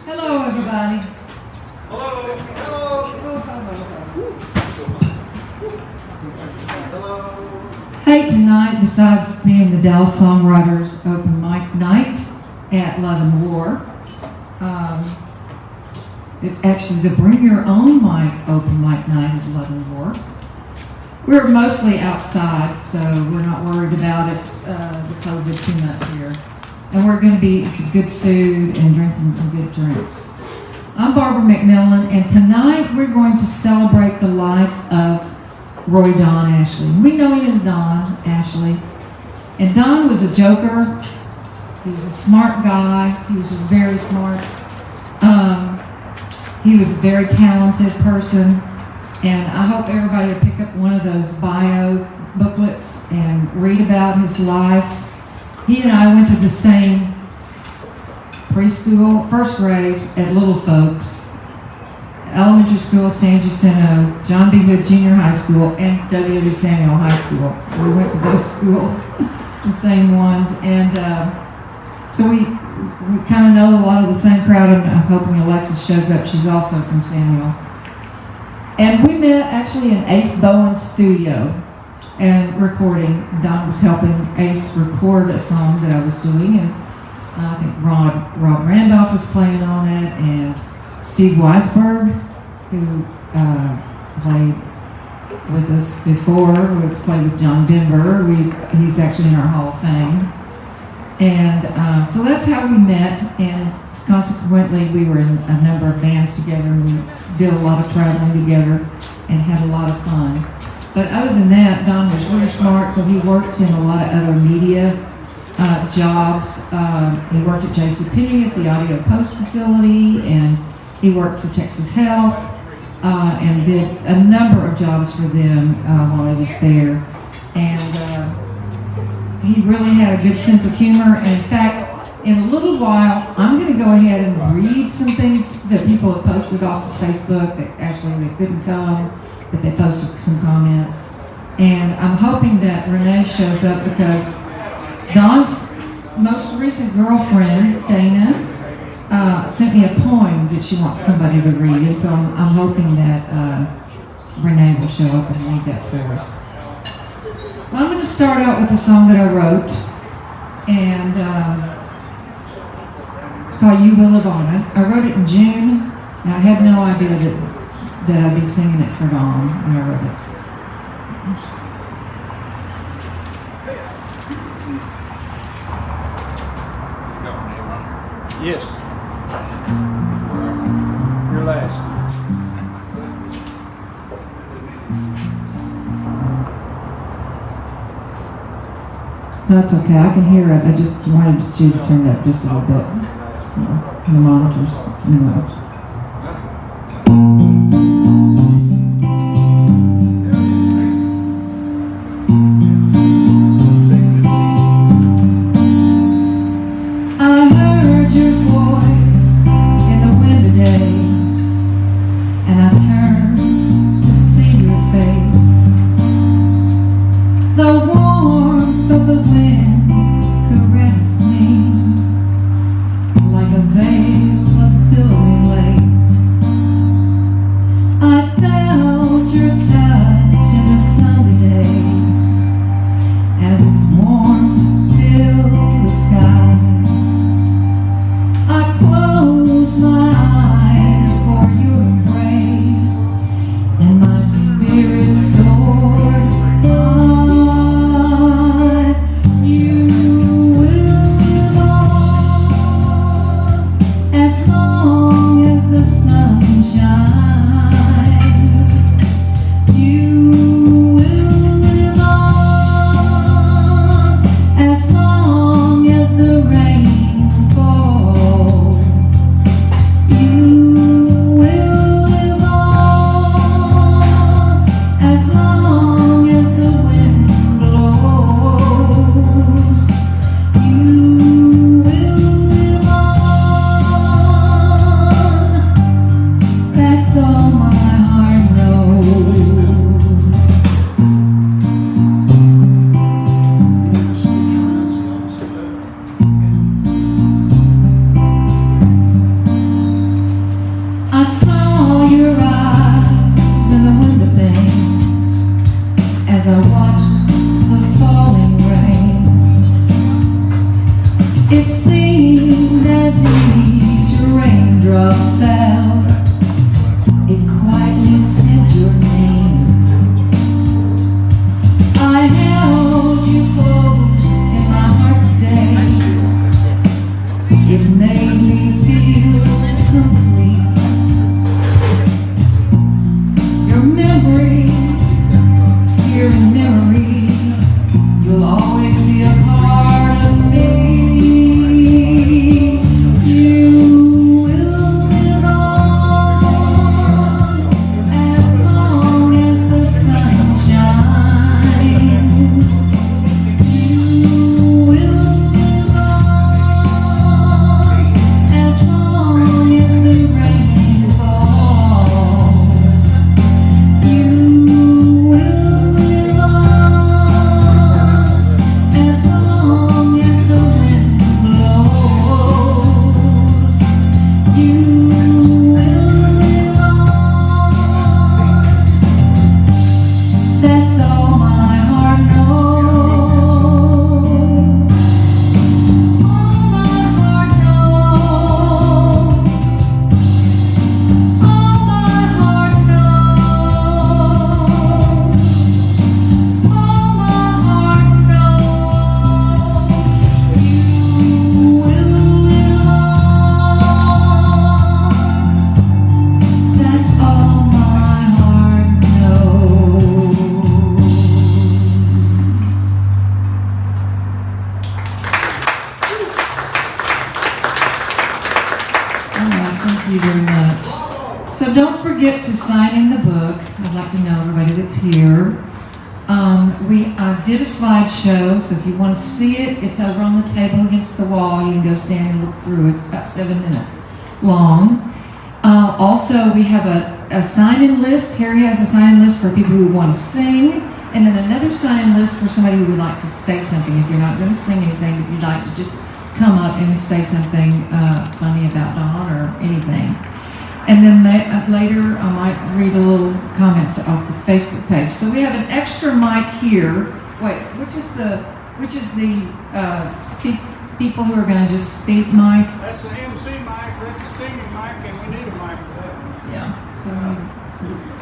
Hello, everybody. Hello. Hello. Hey, tonight, besides being the Dallas Songwriters Open Mic Night at Love and War, it's actually the Bring Your Own Mic Open Mic Night at Love and War. We're mostly outside, so we're not worried about it, the COVID too much here. And we're going to be eating some good food and drinking some good drinks. I'm Barbe McMillen, and tonight we're going to celebrate the life of Roy Don Ashley. We know him as Don Ashley. And Don was a joker. He was a smart guy. He was very smart. He was a very talented person. And I hope everybody will pick up one of those bio booklets and read about his life. He and I went to the same preschool, first grade at Little Folks, elementary school, San Jacinto, John B. Hood Junior High School, and W.W. Samuel High School. We went to those schools, the same ones. And so we kind of know a lot of the same crowd. I'm hoping Alexis shows up. She's also from Samuel. And we met actually in Ace Bowen's studio and recording. Don was helping Ace record a song that I was doing, and I think Rob Randolph was playing on it, and Steve Weisberg, who played with us before, who's played with John Denver. He's actually in our Hall of Fame. And so that's how we met, and consequently we were in a number of bands together, and we did a lot of traveling together and had a lot of fun. But other than that, Don was really smart, so he worked in a lot of other media jobs. He worked at JCPenney at the Audio Post facility, and he worked for Texas Health, and did a number of jobs for them while he was there. And he really had a good sense of humor, and in fact, in a little while, I'm going to go ahead and read some things that people have posted off of Facebook that actually they couldn't come, but they posted some comments. And I'm hoping that Renee shows up because Don's most recent girlfriend, Dana, sent me a poem that she wants somebody to read, and so I'm hoping that Renee will show up and read that for us. Well, I'm going to start out with a song that I wrote, and it's called You Will Live On. I wrote it in June, and I had no idea that I'd be singing it for Dawn when I wrote it. Yes. You're last. That's okay, I can hear it. I just wanted you to turn it up just a little bit. The monitors. I heard your voice in the wind today, and I turned to see your face. The warmth of the wind caressed me like a veil of billowing lace. made me feel complete. Your memory, here in memory, you'll always be a part of me. You will live on as long as the sun shines. You will live on as long as the rain falls. You will live on as long as the wind blows. You will live on. That's all my heart knows. All my heart knows. All my heart knows. All my heart knows. You will live on. That's all my heart knows. All right, thank you very much. So don't forget to sign in the book. I'd like to know everybody that's here. I did a slideshow, so if you want to see it, it's over on the table against the wall. You can go stand and look through it. It's about 7 minutes long. Also, we have a sign-in list. Harry has a sign-in list for people who want to sing, and then another sign-in list for somebody who would like to say something. If you're not going to sing anything, but you'd like to just come up and say something funny about Don or anything. And then later, I might read a little comments off the Facebook page. So we have an extra mic here. Wait, which is the people who are going to just speak mic? That's the MC mic, that's the singing mic, and we need a mic for that. Yeah. So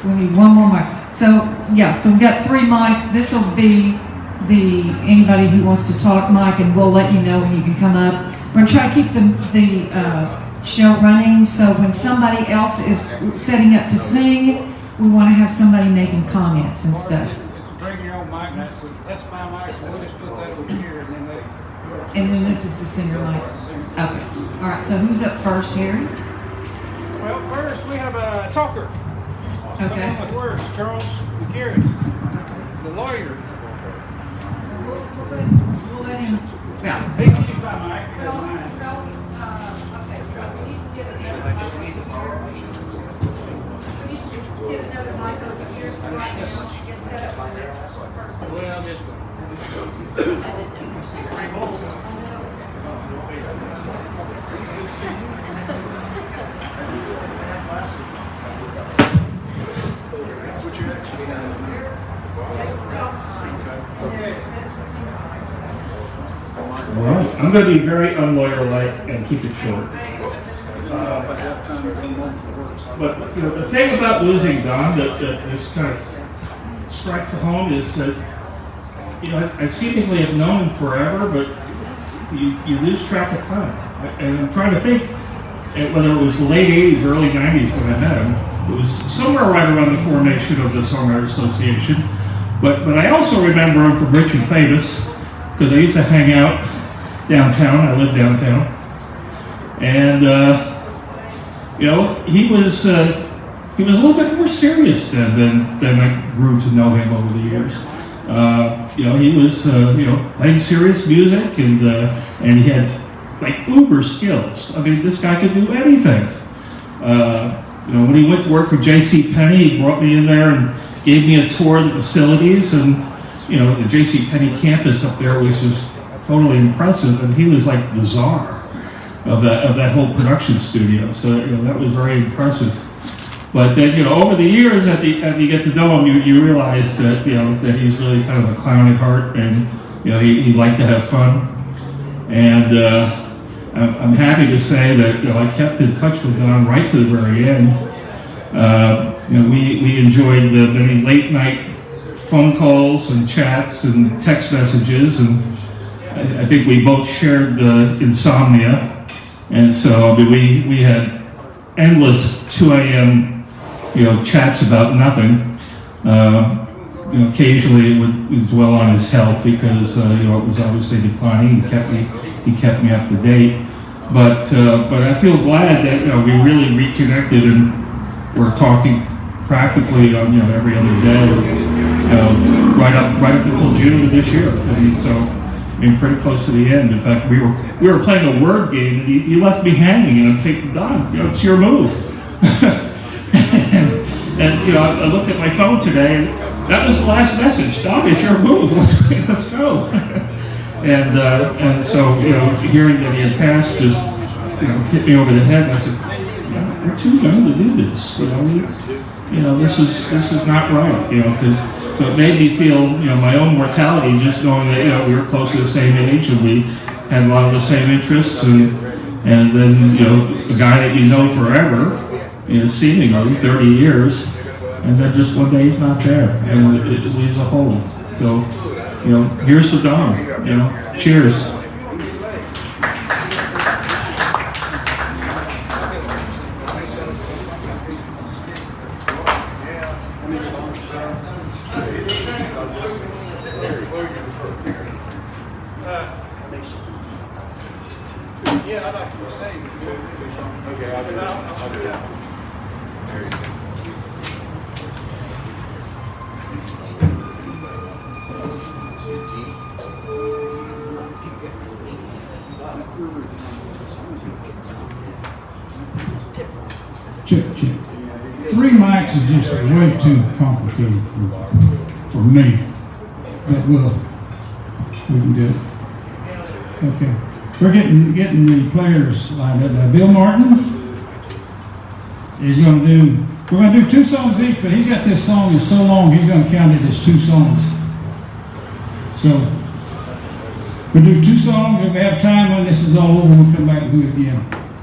we need one more mic. So yeah. So we've got 3 mics. This will be the anybody who wants to talk mic, and we'll let you know when you can come up. We're going to try to keep the show running, so when somebody else is setting up to sing, we want to have somebody making comments and stuff. Bring your own mic, that's my mic, we'll just put that over here, And then this is the singer mic. Okay. All right. So who's up first, Harry? Well, first we have a talker. Okay. Someone with words, Charles McGarry, the lawyer. We'll let him. Yeah. He can use my mic, he doesn't mind. Okay, so we need to get another mic over here. We need to get another mic over here so I can get set up for this person. Well, this one. All right. I'm going to be very unlawyer-like and keep it short. But you know, the thing about losing Don that this kind of strikes home is that I seemingly have known him forever, but you lose track of time. And I'm trying to think whether it was the late '80s, early '90s when I met him. It was somewhere right around the formation of the Songwriters Association. But I also remember him from Rich and Famous because I used to hang out downtown. I lived downtown, and he was a little bit more serious than I grew to know him over the years. He was playing serious music, and he had like uber skills. I mean, this guy could do anything. When he went to work for J.C. Penney, he brought me in there and gave me a tour of the facilities, and the J.C. Penney campus up there was just totally impressive, and he was like the czar of that whole production studio. So that was very impressive. But then over the years, as you get to know him, you realize that that he's really kind of a clown at heart, and he liked to have fun. And I'm happy to say that I kept in touch with Don right to the very end. We enjoyed the many late night phone calls and chats and text messages, and I think we both shared the insomnia And so, I mean, we had endless 2 a.m. Chats about nothing. Occasionally it would dwell on his health because it was obviously declining. He kept me up to date. But I feel glad that we really reconnected and we're talking practically on every other day, right up until June of this year. I mean, pretty close to the end. In fact, we were playing a word game, and you left me hanging, and I'm taking Don. It's your move. and I looked at my phone today, and that was the last message. Don, it's your move. Let's go. and so hearing that he had passed just hit me over the head. And I said, we're too young to do this. This is not right. Because. So it made me feel, my own mortality, just knowing that, we were close to the same age and we had a lot of the same interests, and then, a guy that forever, seemingly 30 years, and then just one day he's not there, and it leaves a hole. So, here's to Don, cheers. Yeah, I'd like to say. Okay, I'll do that. There you go. Check. 3 mics is just way too complicated for me. But we can do it. Okay. We're getting the players lined up now. Bill Martin is going to do. We're going to do 2 songs each, but he's got this song is so long he's going to count it as 2 songs. So we'll do 2 songs. If we have time when this is all over, we'll come back and do it again.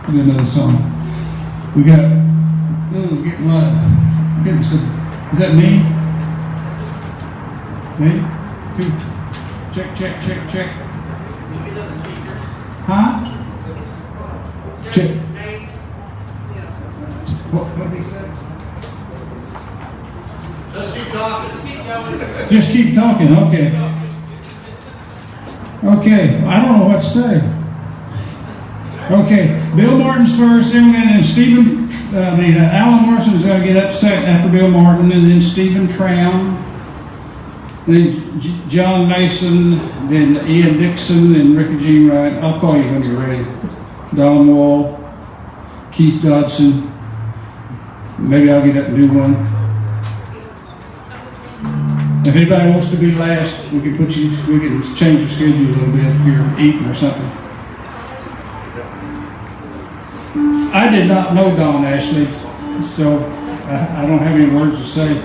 Do another song. We got. Getting some. Is that me? Me? 2. Check. Huh? Check. What did he say? Just keep talking. Just keep going. Just keep talking. Okay. Okay. I don't know what to say. Okay. Bill Martin's first, then Alan Larson's going to get up second after Bill Martin, and then Stephen Troum, then John Mason, then Ian Dixon, and Rickey Jean Wright. I'll call you when you're ready. Don Wall, Keith Dodson. Maybe I'll get up and do one. If anybody wants to be last, we can change the schedule a little bit if you're eating or something. I did not know Don Ashley, so I don't have any words to say.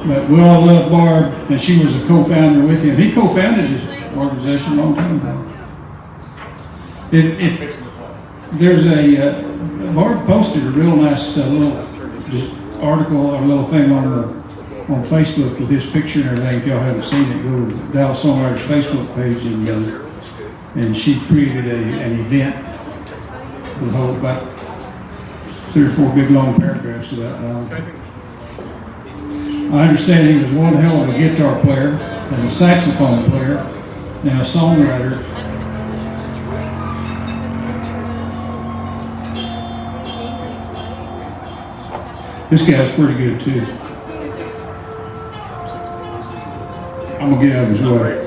But we all love Barbe, and she was a co-founder with him. He co-founded this organization a long time ago. There's Barbe posted a real nice little article or little thing on Facebook with his picture and everything. If y'all haven't seen it, go to the Dallas Songwriters Facebook page, and she created an event with about 3 or 4 big long paragraphs about Don. I understand he was one hell of a guitar player and a saxophone player and a songwriter. This guy's pretty good too. I'm gonna get out of his way.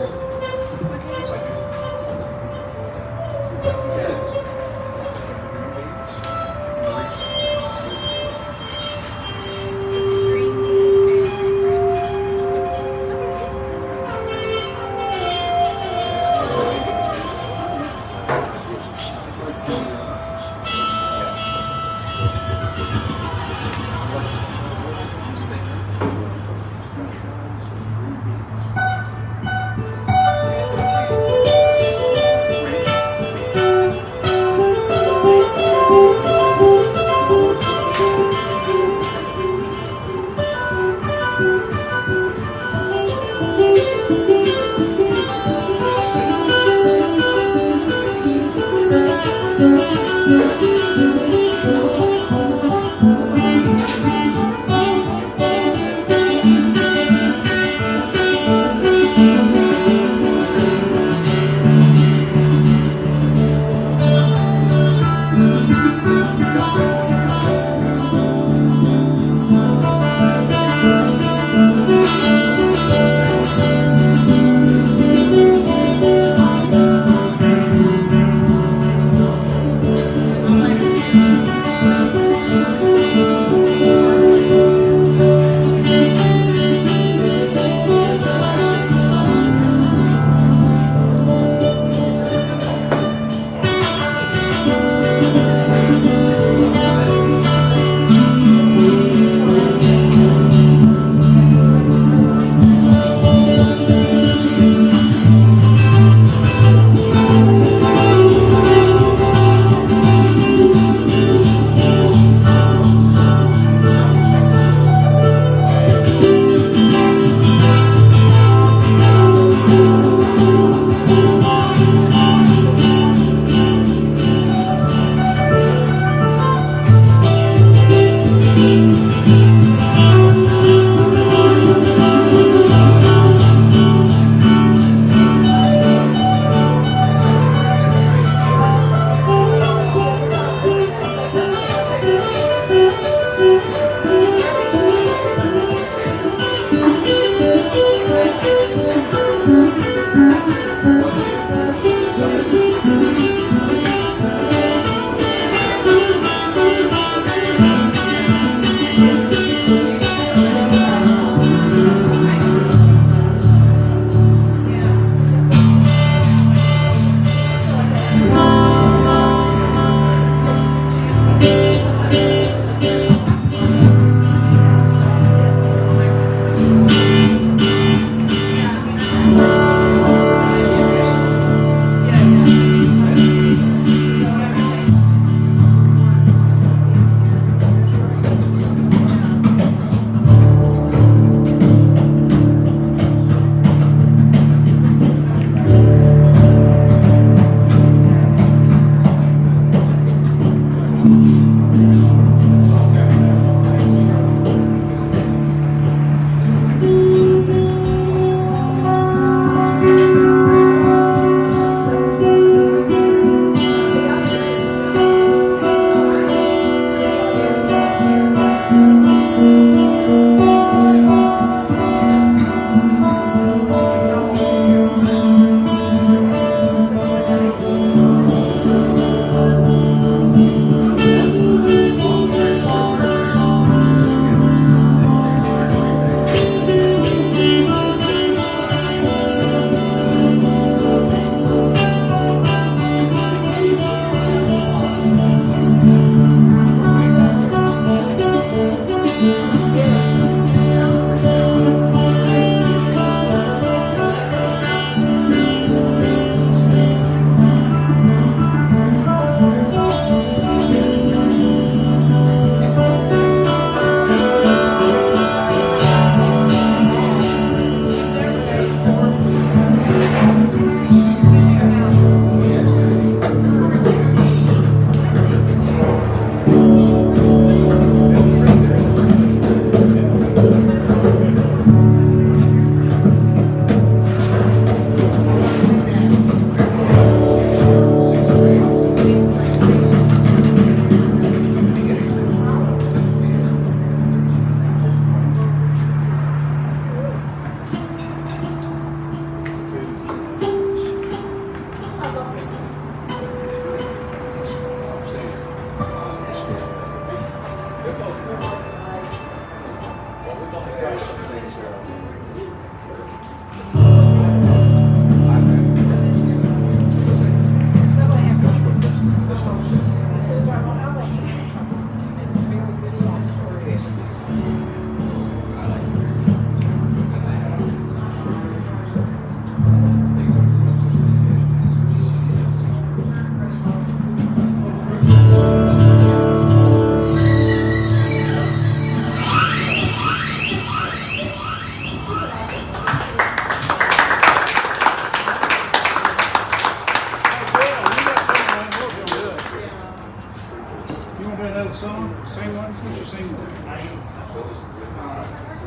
know the song? Sing one? Would you sing one?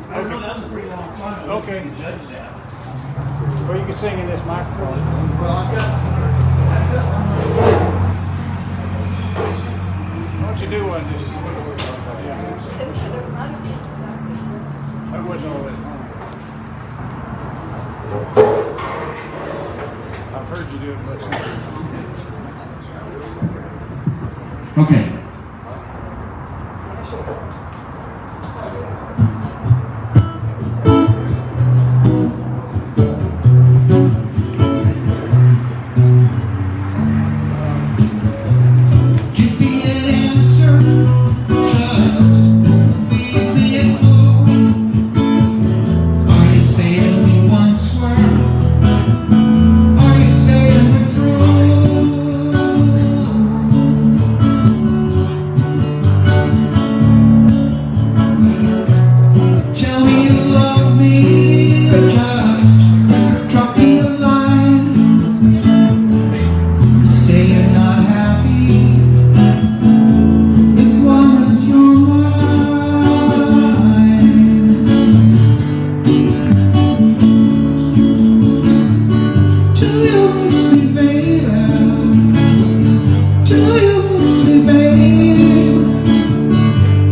I don't know, that was a pretty long song. Okay. The judges out. Or you can sing in this microphone. Well, I've got Why don't you do one? Just, I wasn't always home. I've heard you do it much. Okay. Give me an answer, just leave me a clue. Are you saying we once were? Are you saying we're through? Tell me you love me, or just drop me a line. Say you're not happy as long as you're mine. Do you miss me, baby? Do you miss me, babe?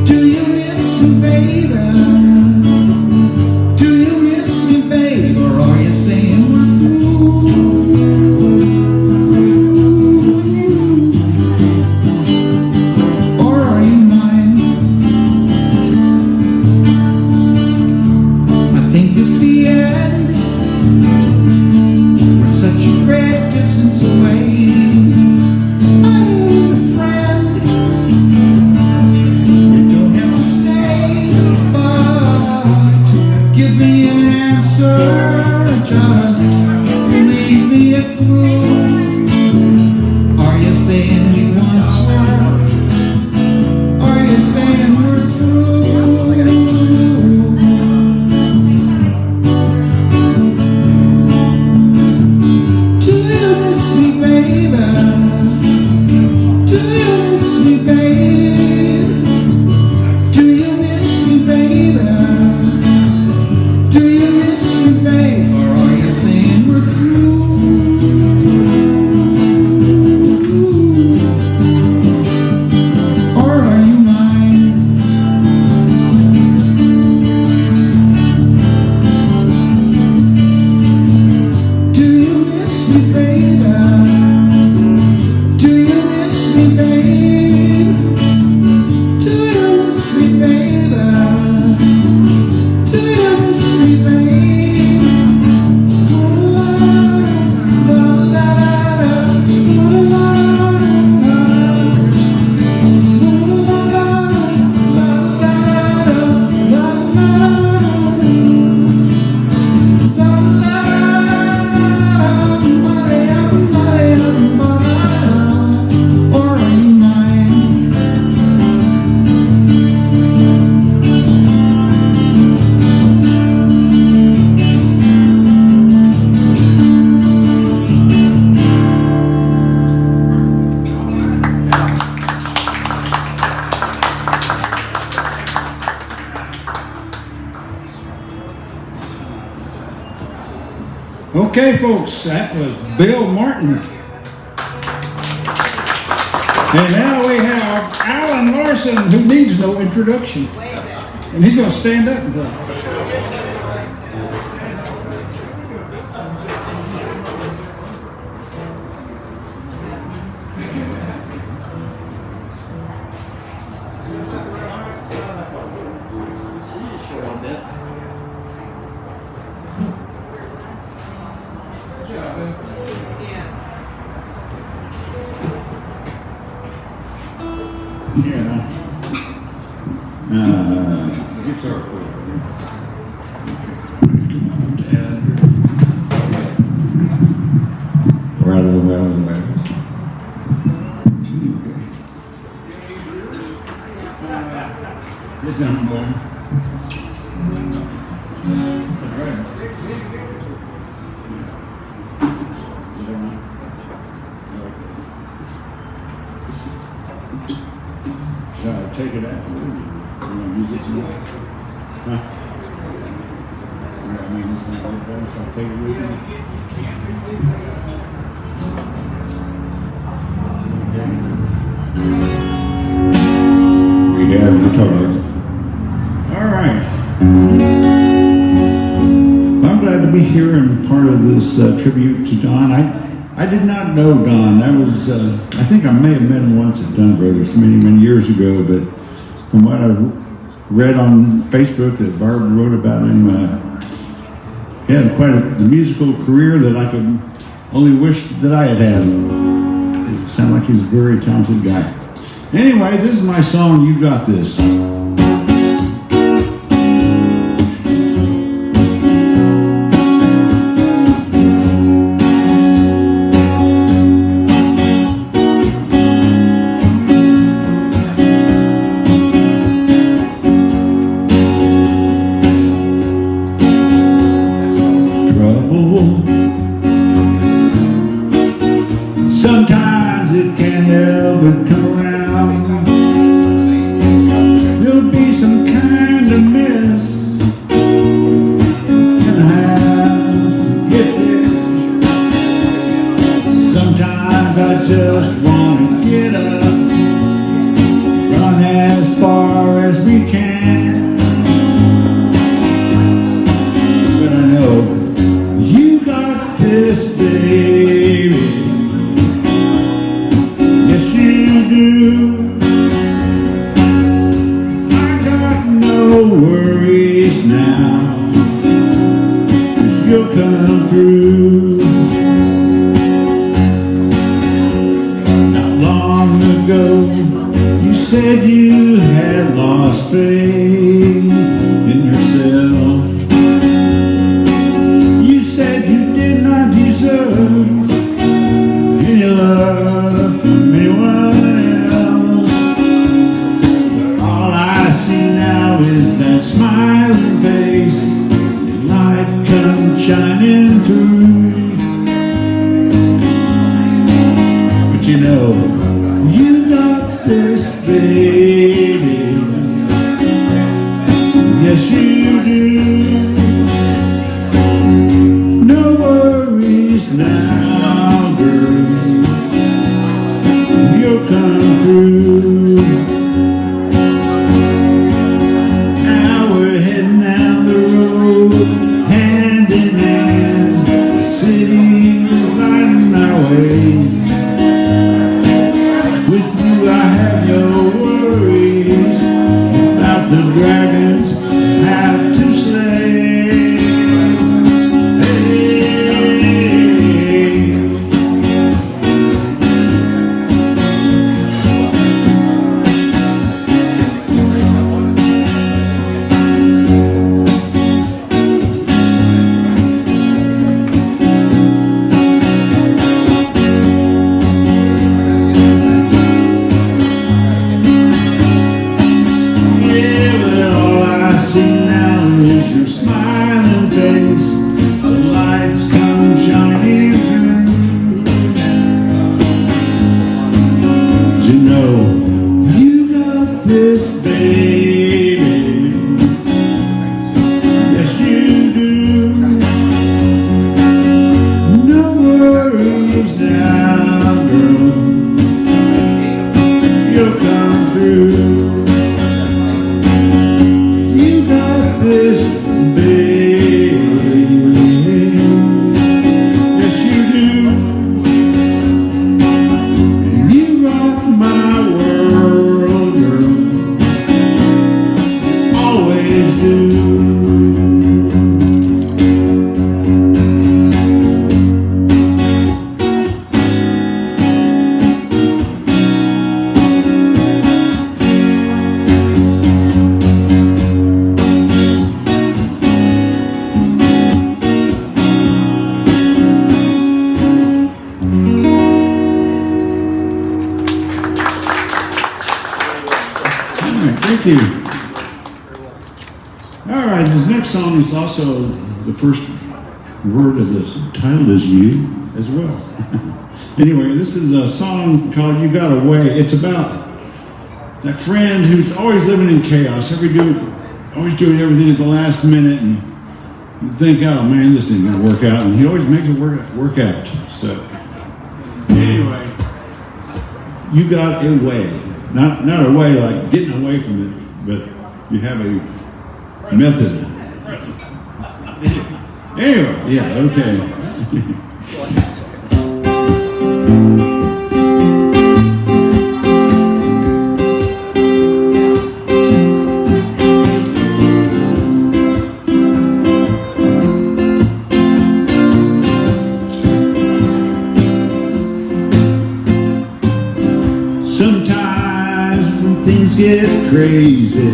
Do you miss me, baby? Do you miss me, babe? Or are you saying we're through? Or are you mine? I think it's the end. We're such a great distance away. I need a friend. You don't have to stay, but give me an answer. Just leave me a clue. Are you saying we once were? Are you saying we're through? Do you miss me, baby? Do you miss me, babe? Do you miss me, baby? Do you miss me, babe? Or are you saying we're through? Or are you mine? Do you miss me, baby? Do you miss me, babe? Do you miss me, baby? Do you miss me, babe? La la la la la Or are you mine? Okay, folks, that was Bill Martin. And now we have Alan Larson, who needs no introduction. And he's going to stand up and play. Yeah. Guitar player. Dad. Rather well. Yes, I'm going. I'll take it afterward. You want to use it tonight? Huh? Yeah, I mean, it's gonna get done, so I'll take it with me. Okay. We have guitars. All right. I'm glad to be here and part of this tribute to Don. I did not know Don. That was, I think I may have met him once at Dunn Brothers many, many years ago, but from what I read on Facebook that Barbe wrote about him, he had quite the musical career that I could only wish that I had had. It sounded like he was a very talented guy. Anyway, this is my song, You Got This. Sometimes it can't help but come around. There'll be some kind of mess, and I have to get this. Sometimes I just want to get up, run as far as we can. But I know you got this, baby. I got no worries now, 'cause you'll come through. Not long ago, you said you had lost faith in yourself. You said you did not deserve any love from anyone else. But all I see now is that smiling face, light comes shining through. But you know, you got this, baby. Yes, you do. No worries now, girl. You'll come through. Now we're heading down the road, hand in hand. The city is lighting our way. With you I have no worries about the dragons I have to slay. Thank you. All right, this next song is also the first word of the title is you as well. Anyway, this is a song called You Got Away. It's about that friend who's always living in chaos, always doing everything at the last minute, and you think, oh man, this ain't gonna work out, and he always makes it work out. So anyway, you got a way, not a way like getting away from it, but you have a method. Anyway, yeah, okay. Sometimes when things get crazy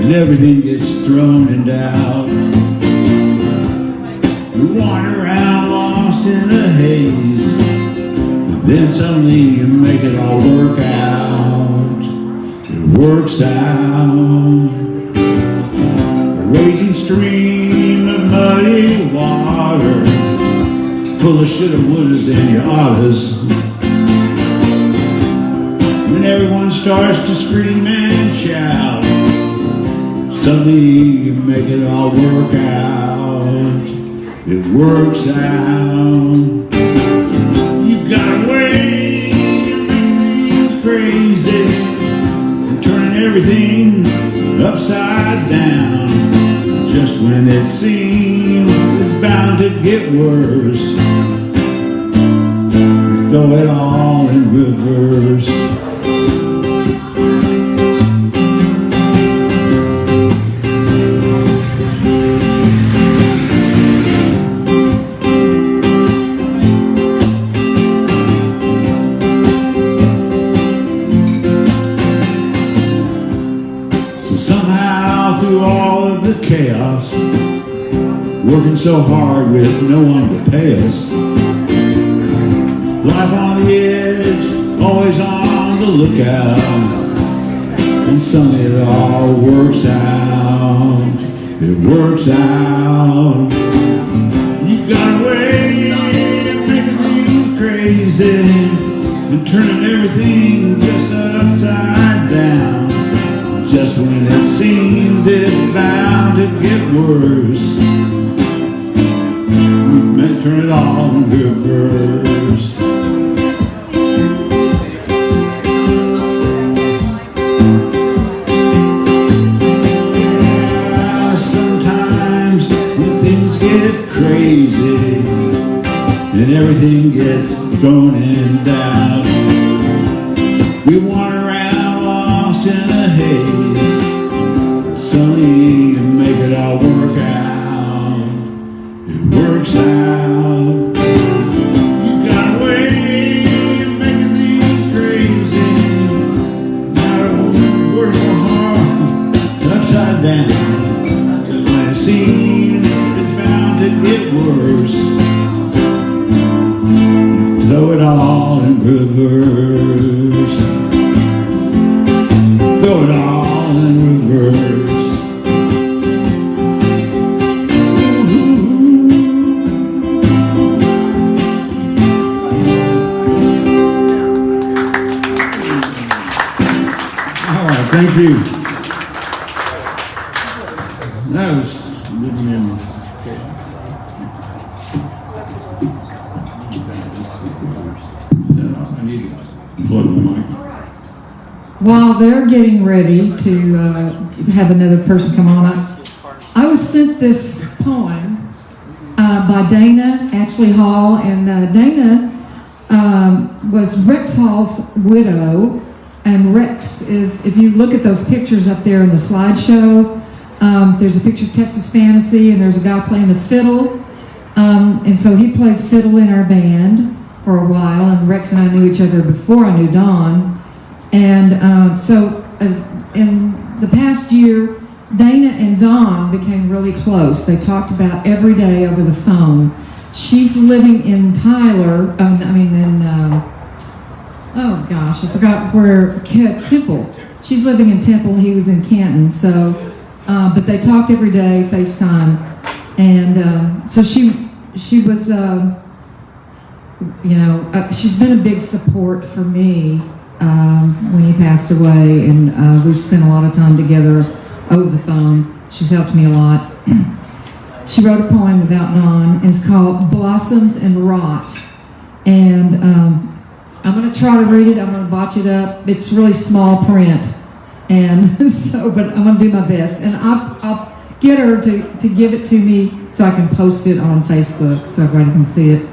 and everything gets thrown in doubt, we wander around lost in a haze, but then suddenly you make it all work out. It works out. A raging stream of muddy water, full of shoulda, wouldas, and you oughtas. When everyone starts to scream and shout, suddenly you make it all work out. It works out. You got a way of making things crazy and turning everything upside down. Just when it seems it's bound to get worse, you throw it all in reverse. Chaos, working so hard with no one to pay us. Life on the edge, always on the lookout, and suddenly it all works out. It works out. You got a way of making things crazy and turning everything just upside down. Just when it seems it's bound to get worse, we may turn it all in reverse. Yeah, sometimes when things get crazy and everything gets thrown in doubt, we wander around lost in a haze. Suddenly you make it all work out. It works out. You got a way of making things crazy. Gotta work hard upside down. Cause when it seems it's bound to get worse, throw it all in reverse. Throw it all in reverse. Thank you. That was I need to plug the mic. While they're getting ready to have another person come on, I was sent this poem by Dana Ashley Hall, and Dana was Rex Hall's widow. And Rex is, if you look at those pictures up there in the slideshow, there's a picture of Texas Fantasy, and there's a guy playing the fiddle. And so he played fiddle in our band for a while, and Rex and I knew each other before I knew Dawn. And so in the past year, Dana and Dawn became really close. They talked about every day over the phone. She's living in Tyler, oh gosh, I forgot where, Temple. She's living in Temple, he was in Canton, so, but they talked every day, FaceTime, and so she was, she's been a big support for me when he passed away, and we've spent a lot of time together over the phone. She's helped me a lot. She wrote a poem about Don, and it's called Blossoms and Rot. And I'm going to try to read it. I'm going to botch it up. It's really small print, and so, but I'm going to do my best. And I'll get her to give it to me so I can post it on Facebook so everybody can see it.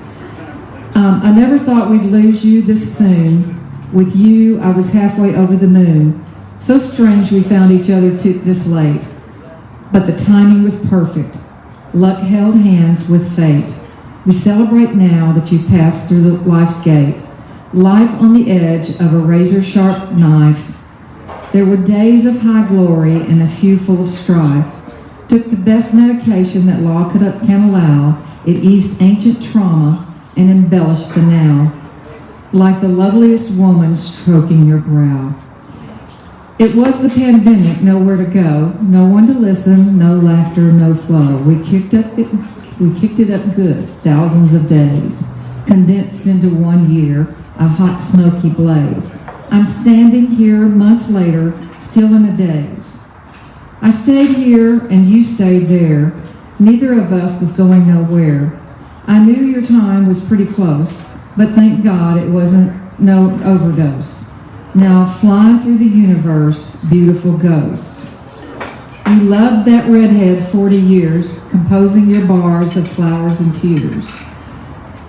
I never thought we'd lose you this soon. With you, I was halfway over the moon. So strange we found each other this late. But the timing was perfect. Luck held hands with fate. We celebrate now that you passed through life's gate. Life on the edge of a razor-sharp knife. There were days of high glory and a few full of strife. Took the best medication that law can allow. It eased ancient trauma and embellished the now. Like the loveliest woman stroking your brow. It was the pandemic, nowhere to go, no one to listen, no laughter, no flow. We kicked it up good, thousands of days, condensed into 1 year, a hot smoky blaze. I'm standing here months later, still in a daze. I stayed here and you stayed there. Neither of us was going nowhere. I knew your time was pretty close, but thank God it wasn't no overdose. Now flying through the universe, beautiful ghost. You loved that redhead 40 years, composing your bars of flowers and tears.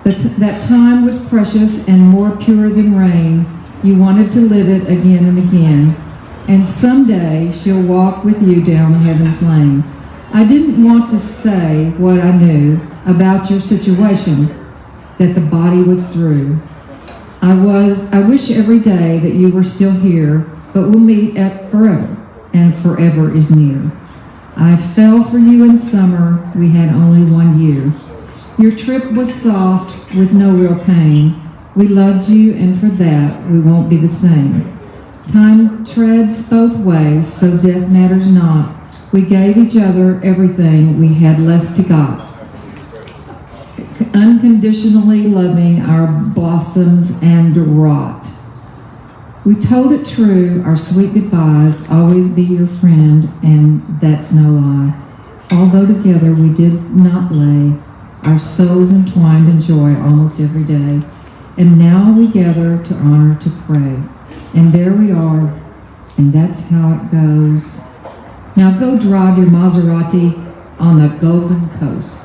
But that time was precious and more pure than rain. You wanted to live it again and again. And someday she'll walk with you down heaven's lane. I didn't want to say what I knew about your situation, that the body was through. I wish every day that you were still here, but we'll meet at forever, and forever is near. I fell for you in summer, we had only 1 year. Your trip was soft, with no real pain. We loved you, and for that, we won't be the same. Time treads both ways, so death matters not. We gave each other everything we had left to God. Unconditionally loving our blossoms and rot. We told it true, our sweet goodbyes, always be your friend, and that's no lie. Although together we did not lay our souls entwined in joy almost every day. And now we gather to honor, to pray. And there we are, and that's how it goes. Now go drive your Maserati on the Golden Coast.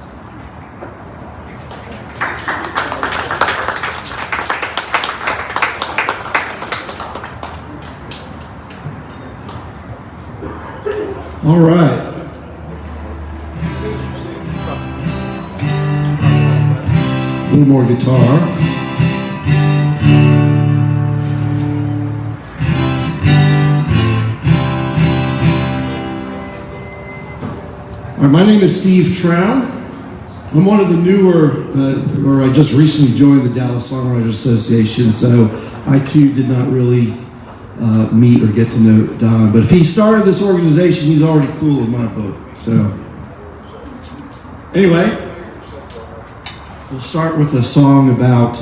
All right. A little more guitar. All right, my name is Steve Troum. I'm one of the newer, I just recently joined the Dallas Songwriters Association, so I too did not really meet or get to know Don. But if he started this organization, he's already cool in my book. So anyway, we'll start with a song about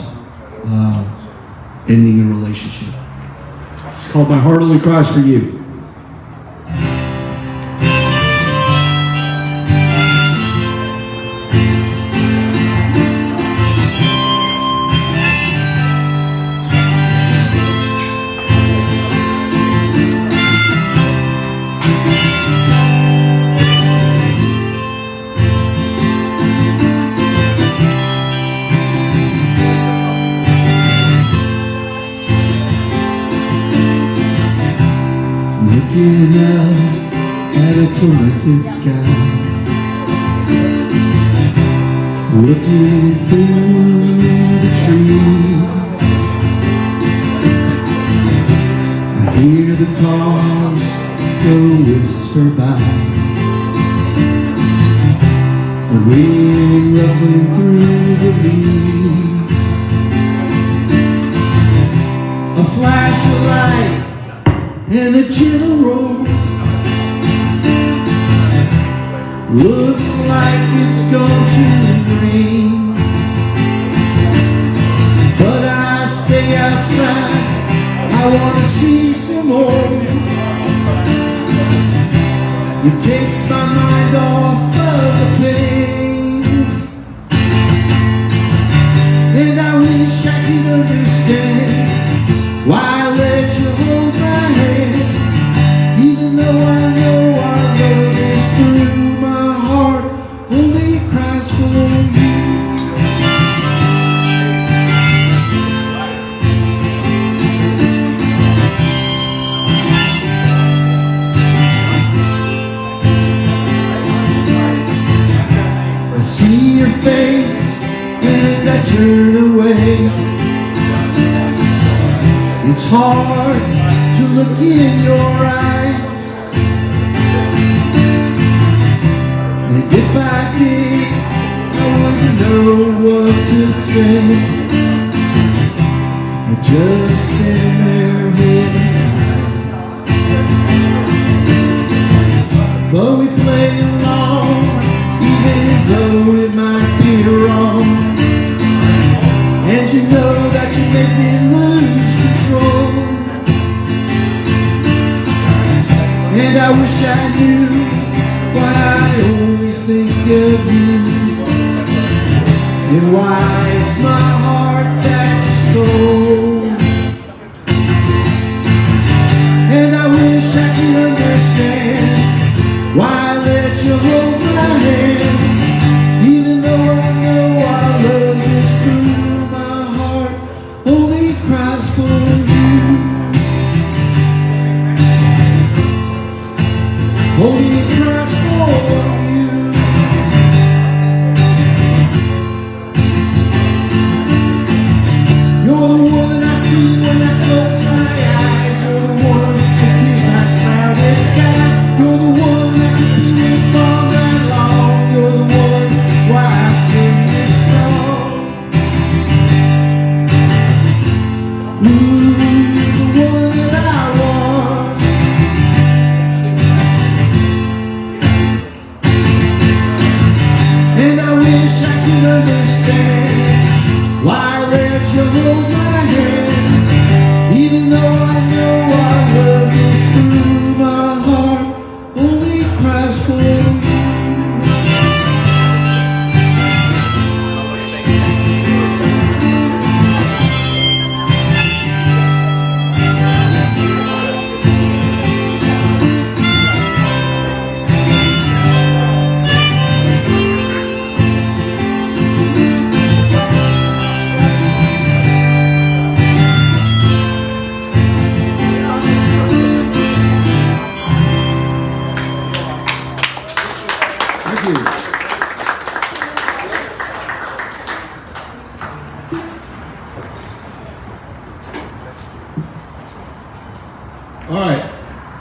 ending a relationship. It's called My Heart Only Cries for You. Looking out at a tormented sky, looking through the trees, I hear the cars go whisper by, the wind rustling through the leaves, a flash of light and a gentle roll. Looks like it's going to rain, but I stay outside, I wanna see some more. It takes my mind off of the pain, and I wish I could understand why I let you hold my hand, even though I know our love is through. My heart only cries for you. I see your face and I turn away. It's hard to look in your eyes, and if I did, I wouldn't know what to say. I just stand there head high, but we play along, even though it might be wrong. And you know that you make me lose control, and I wish I knew why I only think of you, and why it's my heart that you stole. And I wish I could understand why I let you hold my hand, even though I know our love is true. My heart only cries for you. Only cries for you. You're the one that I see when I close my eyes. You're the one that clears my cloudy skies. You're the one that can be with all night long. You're the one why I sing this song. Ooh, you're the one that I want. And I wish I could understand why I let you hold my hand, even though I know our love is through. My heart only cries for you. Thank you. All right,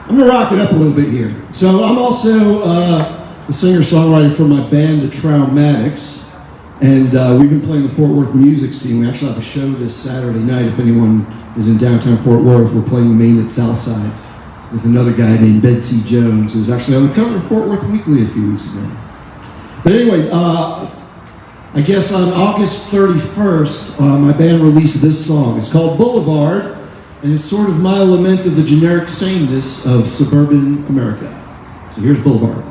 I'm gonna rock it up a little bit here. So I'm also the singer-songwriter for my band, the Traumatics, and we've been playing the Fort Worth music scene. We actually have a show this Saturday night. If anyone is in downtown Fort Worth, we're playing the main at Southside with another guy named Betsy Jones, who was actually on the cover of Fort Worth Weekly a few weeks ago. But anyway, I guess on August 31st, my band released this song. It's called Boulevard, and it's sort of my lament of the generic sameness of suburban America. So here's Boulevard.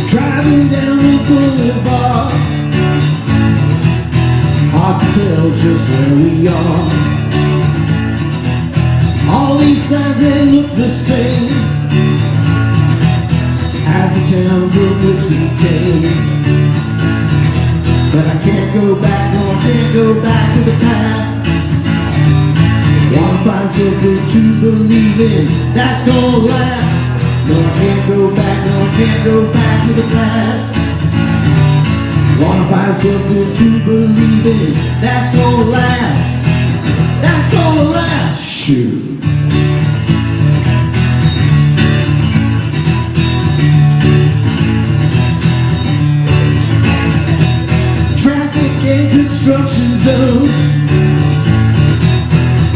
Driving down the boulevard, hard to tell just where we are. All these signs, they look the same as the town from which we came. But I can't go back, no, I can't go back to the past. Wanna find something to believe in that's gonna last. No, I can't go back, no, I can't go back to the past. Wanna find something to believe in that's gonna last. That's gonna last, shoot. In construction zones,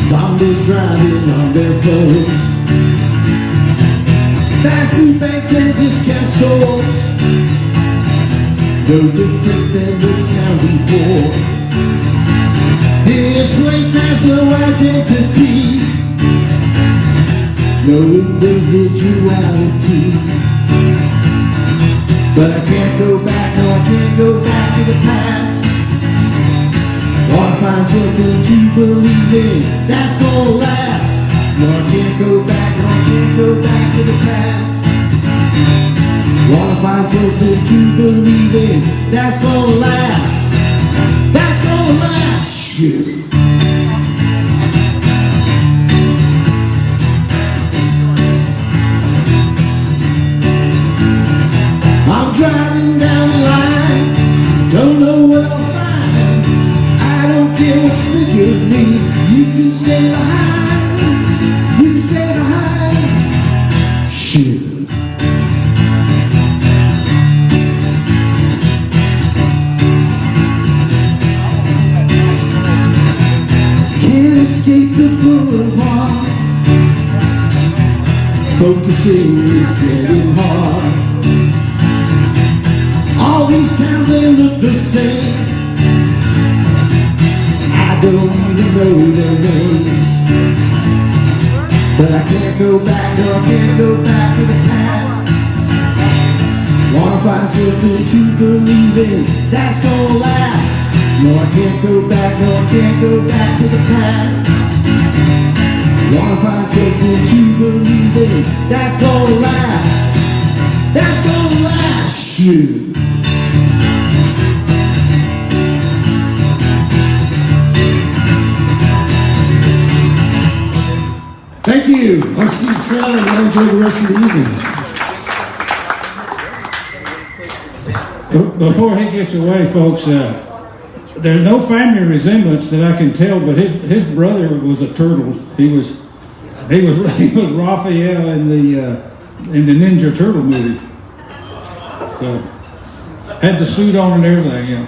zombies driving on their phones, fast food banks and discount stores, no different than the town before. This place has no identity, no individuality. But I can't go back, no, I can't go back to the past. Wanna find something to believe in that's gonna last. No, I can't go back, no, I can't go back to the past. Wanna find something to believe in that's gonna last. That's gonna last. Shit. I'm driving down the line, don't know what I'll find. I don't care what you think of me, you can stay behind. You can stay behind. Shit. Can't escape the boulevard, focusing is getting hard. All these towns, they look the same. I don't even know their names. But I can't go back, no, I can't go back to the past. Wanna find something to believe in that's gonna last. No, I can't go back, no, I can't go back to the past. Wanna find something to believe in that's gonna last. That's gonna last. Shoot. Thank you. I'm Steve Troum, and I'll enjoy the rest of the evening. Before he gets away, folks, there's no family resemblance that I can tell, but his brother was a turtle. He was Raphael in the Ninja Turtle movie. So had the suit on and everything, you know.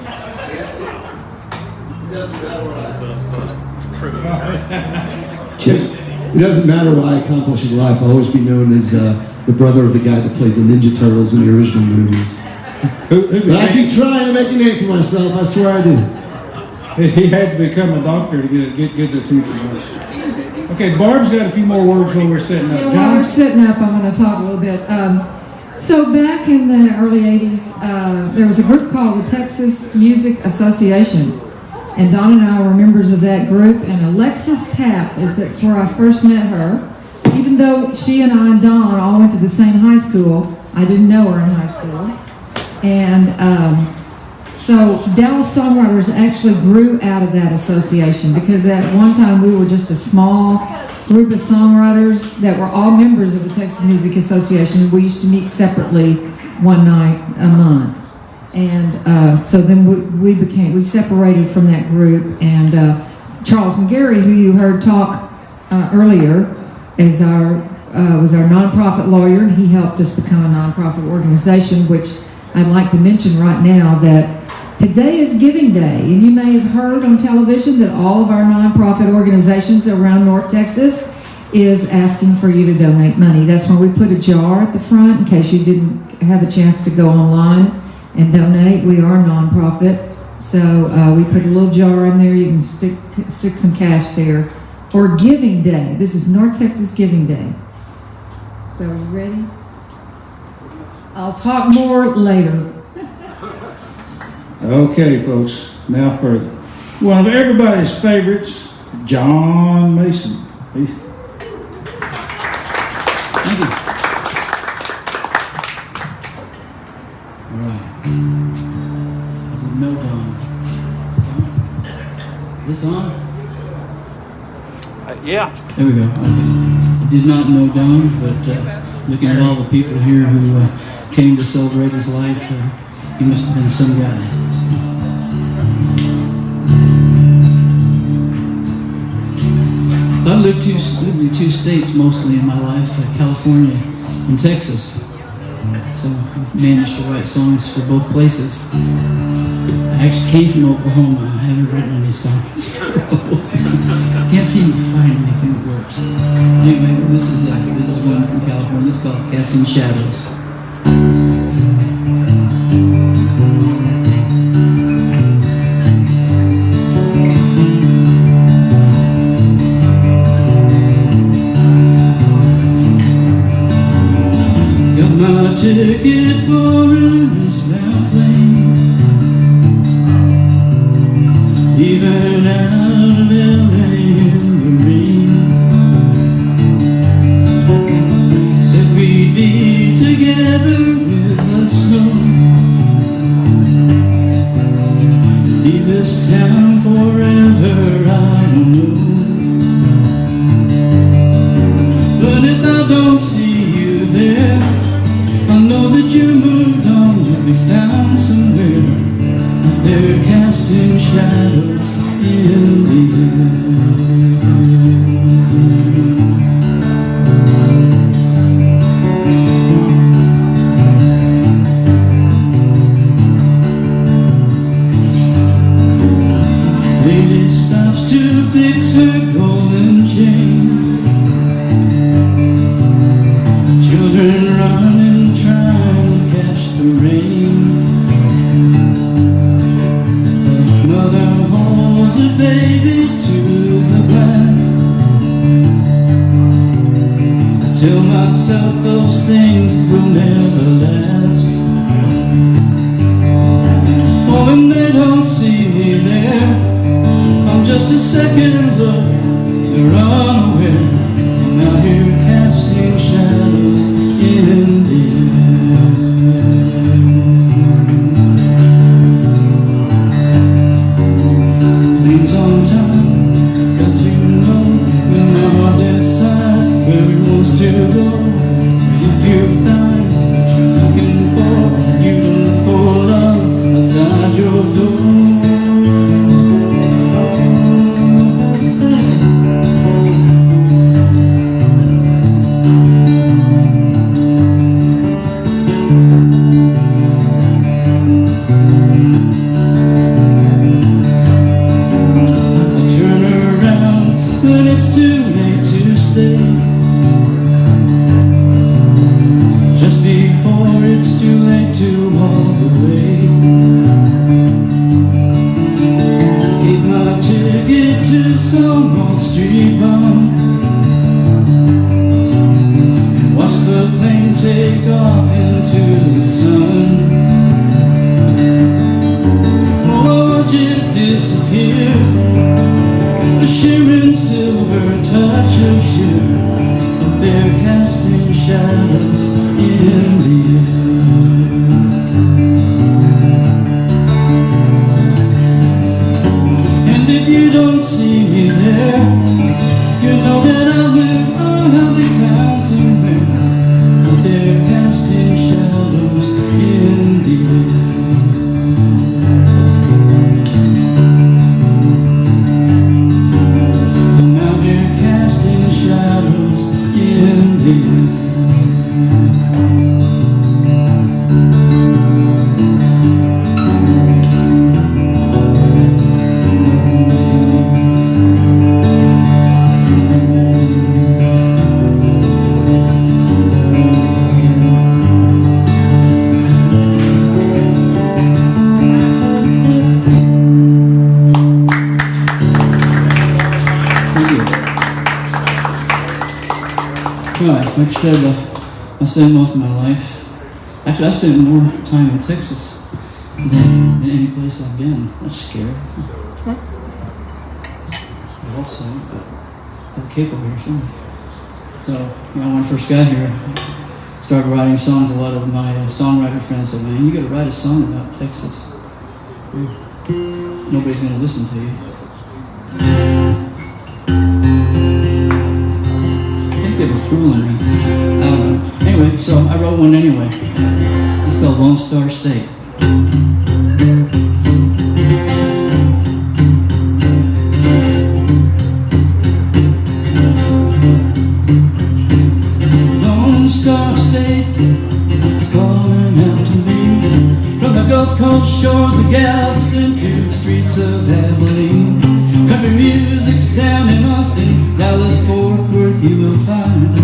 It doesn't matter what I accomplish in life. I'll always be known as the brother of the guy that played the Ninja Turtles in the original movies. But I keep trying to make a name for myself. I swear I do. He had to become a doctor to get the teaching. Okay, Barb's got a few more words while we're setting up. Yeah, John? while we're setting up, I'm going to talk a little bit. So back in the early 80s, there was a group called the Texas Music Association. And Don and I were members of that group, and Alexis Tapp, that's where I first met her. Even though she and I and Don all went to the same high school, I didn't know her in high school. And so Dallas Songwriters actually grew out of that association, because at one time we were just a small group of songwriters that were all members of the Texas Music Association. We used to meet separately one night a month. And so then we separated from that group, and Charles McGarry, who you heard talk earlier, was our nonprofit lawyer, and he helped us become a nonprofit organization, which I'd like to mention right now that today is Giving Day, and you may have heard on television that all of our nonprofit organizations around North Texas is asking for you to donate money. That's why we put a jar at the front in case you didn't have a chance to go online and donate. We are a nonprofit, so we put a little jar in there. You can stick some cash there for Giving Day. This is North Texas Giving Day. So are you ready? I'll talk more later. Okay, folks, now for one of everybody's favorites, John Mason. Thank you. No Don. Is this on? Yeah. There we go. Okay. I did not know Don, but looking at all the people here who came to celebrate his life, he must have been some guy. I've lived in two states mostly in my life, California and Texas. So I managed to write songs for both places. I actually came from Oklahoma. I haven't written any songs for Oklahoma. Can't seem to find anything that works. Anyway, this is one from California. It's called Casting Shadows. for an eastbound plane, even out of LA in the rain. Said we'd be together with the snow, leave this town forever, I don't know. But if I don't see you there, I know that you moved on, you'll be found somewhere. They're casting shadows in the lady stops to fix her golden chain. Children running, trying to catch the rain. Mother holds her baby to the glass. I tell myself those things will never last. Oh, when they don't see me there, I'm just a second look, they're unaware. I'm out here casting shadows in the air. Things on time, got to know when my heart decides where it wants to go. If you find what you're looking for, you don't look for love outside your door. Just before it's too late to walk away, gave my ticket to some Wall Street bum and watched the plane take off into the sun. Oh, I watched it disappear, the shimmering silver touch of sheer. They're casting shadows in the air. And if you don't see me there, you know that I'll move on, I'll be found somewhere. But they're casting shadows in the air. I'm out here casting shadows in the air. Like I said, I spent most of my life, actually I spent more time in Texas than in any place I've been. That's scary. Also, but I have a cape over here somewhere. So, when I first got here, I started writing songs. A lot of my songwriter friends said, man, you gotta write a song about Texas. Nobody's gonna listen to you. They were fooling me. I don't know. Anyway, so I wrote one anyway. It's called Lone Star State. Lone Star State is calling out to me from the Gulf Coast shores of Galveston to the streets of Abilene. Country music's down in Austin, Dallas, Fort Worth, you will find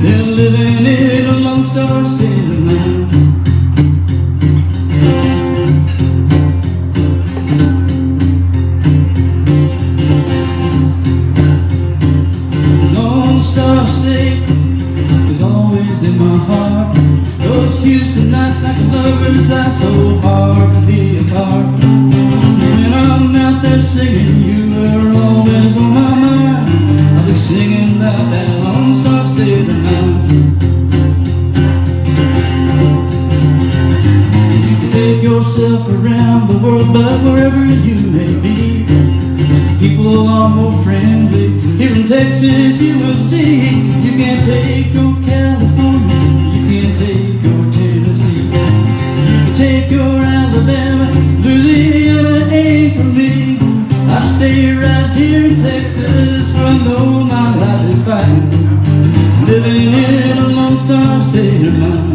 they're living in a Lone Star State of mind. Lone Star State is always in my heart. Those Houston nights like a world, but wherever you may be, people are more friendly. Here in Texas you will see, you can't take your California, you can't take your Tennessee, you can take your Alabama, Louisiana ain't for me. I stay right here in Texas, for I know my life is fine, living in a Lone Star state of mind.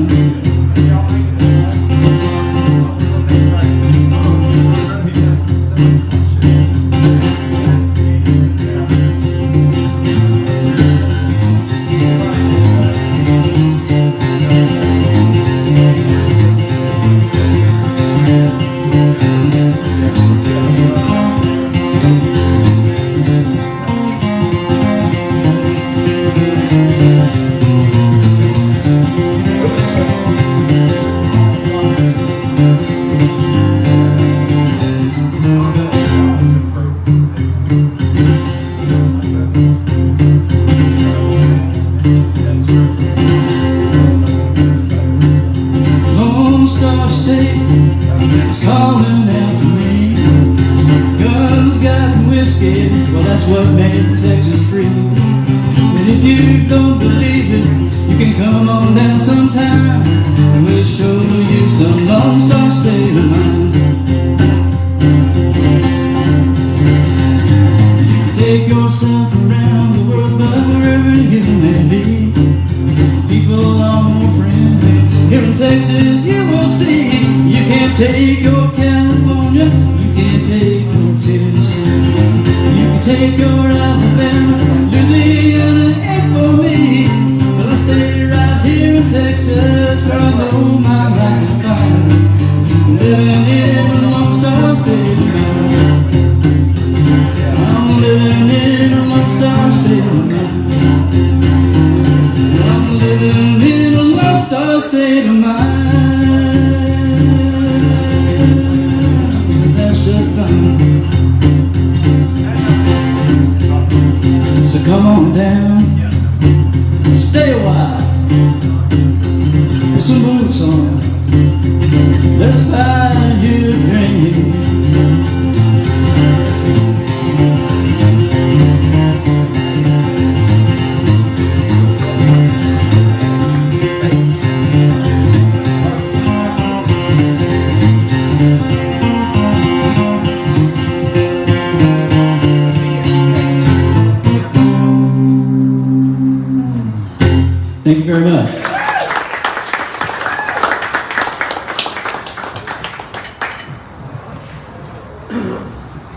Thank you very much.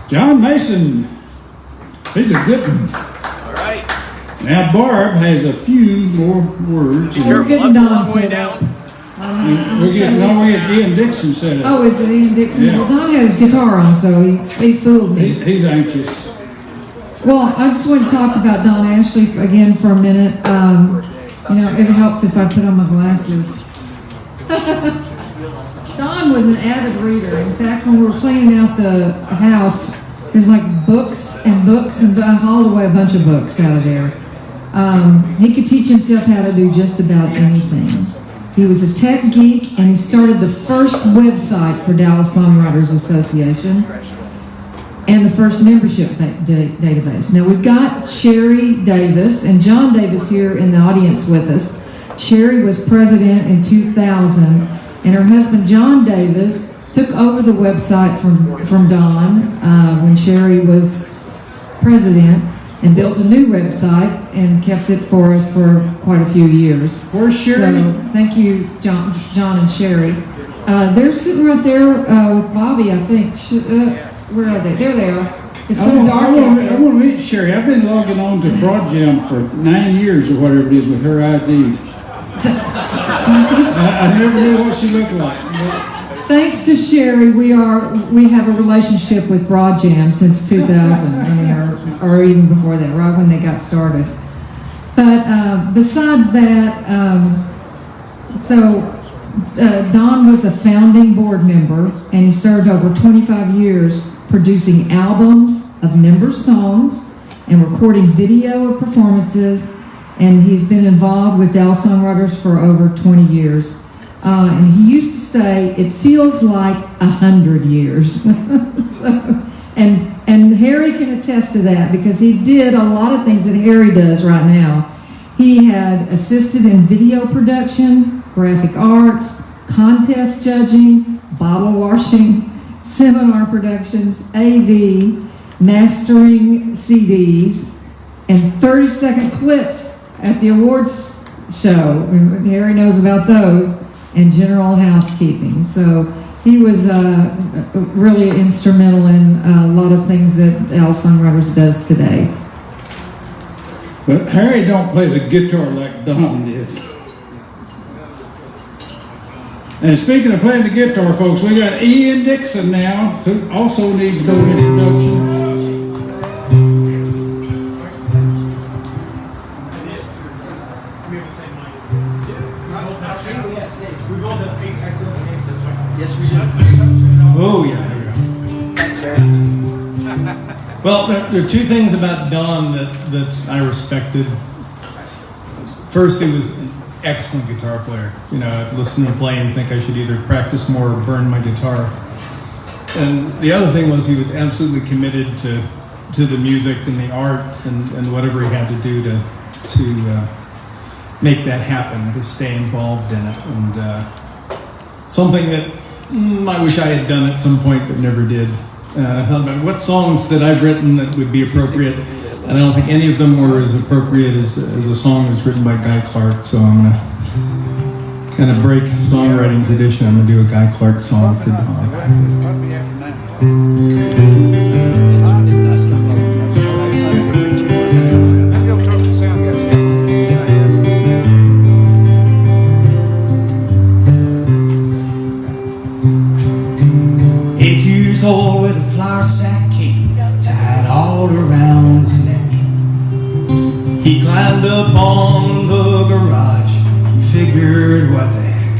John Mason, he's a good one. All right. Now Barb has a few more words. We're getting Don set up. We're getting Ian Dixon set up. Oh, is it Ian Dixon? Yeah. Well, Don had his guitar on, so he fooled me. He's anxious. Well, I just want to talk about Don Ashley again for a minute. You know, it would help if I put on my glasses. Don was an avid reader. In fact, when we were cleaning out the house, there's like books and I hauled away a bunch of books out of there. He could teach himself how to do just about anything. He was a tech geek, and he started the first website for Dallas Songwriters Association and the first membership database. Now we've got Sherry Davis and John Davis here in the audience with us. Sherry was president in 2000, and her husband John Davis took over the website from Don when Sherry was president, and built a new website and kept it for us for quite a few years. Where's Sherry? So thank you, John and Sherry. They're sitting right there with Bobby, I think. Where are they? There they are. It's so dark out I there. want to meet Sherry. I've been logging on to BroadJam for 9 years or whatever it is with her ID. I never knew what she looked like. Thanks to Sherry, we have a relationship with BroadJam since 2000, or even before that, right when they got started. But besides that, Don was a founding board member, and he served over 25 years producing albums of member songs and recording video of performances, and he's been involved with Dallas Songwriters for over 20 years. And he used to say, it feels like 100 years. And Harry can attest to that because he did a lot of things that Harry does right now. He had assisted in video production, graphic arts, contest judging, bottle washing, seminar productions, AV, mastering CDs, and 30-second clips at the awards show. Harry knows about those, and general housekeeping. So he was really instrumental in a lot of things that Al Songwriters does today. But Harry don't play the guitar like Don did. And speaking of playing the guitar, folks, we got Ian Dixon now, who also needs no introduction. Oh, yeah, there we go. Well, there are two things about Don that I respected. First, he was an excellent guitar player. You know, I'd listen to him play and think I should either practice more or burn my guitar. And the other thing was he was absolutely committed to the music and the art and whatever he had to do to make that happen, to stay involved in it. And something that I wish I had done at some point but never did. I thought about what songs that I've written that would be appropriate, and I don't think any of them were as appropriate as a song that was written by Guy Clark, so I'm going to kind of break songwriting tradition. I'm going to do a Guy Clark song for Don. Old with a flour sack cape tied all around his neck. He climbed up on the garage and figured what the heck.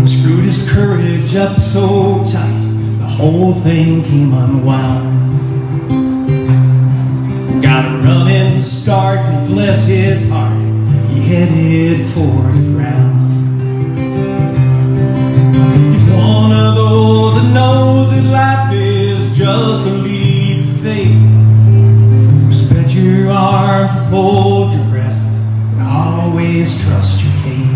Screwed his courage up so tight the whole thing came unwound. Got a running start and bless his heart, he headed for the ground. One of those that knows that life is just a leap of faith. Spread your arms and hold your breath and always trust your cape.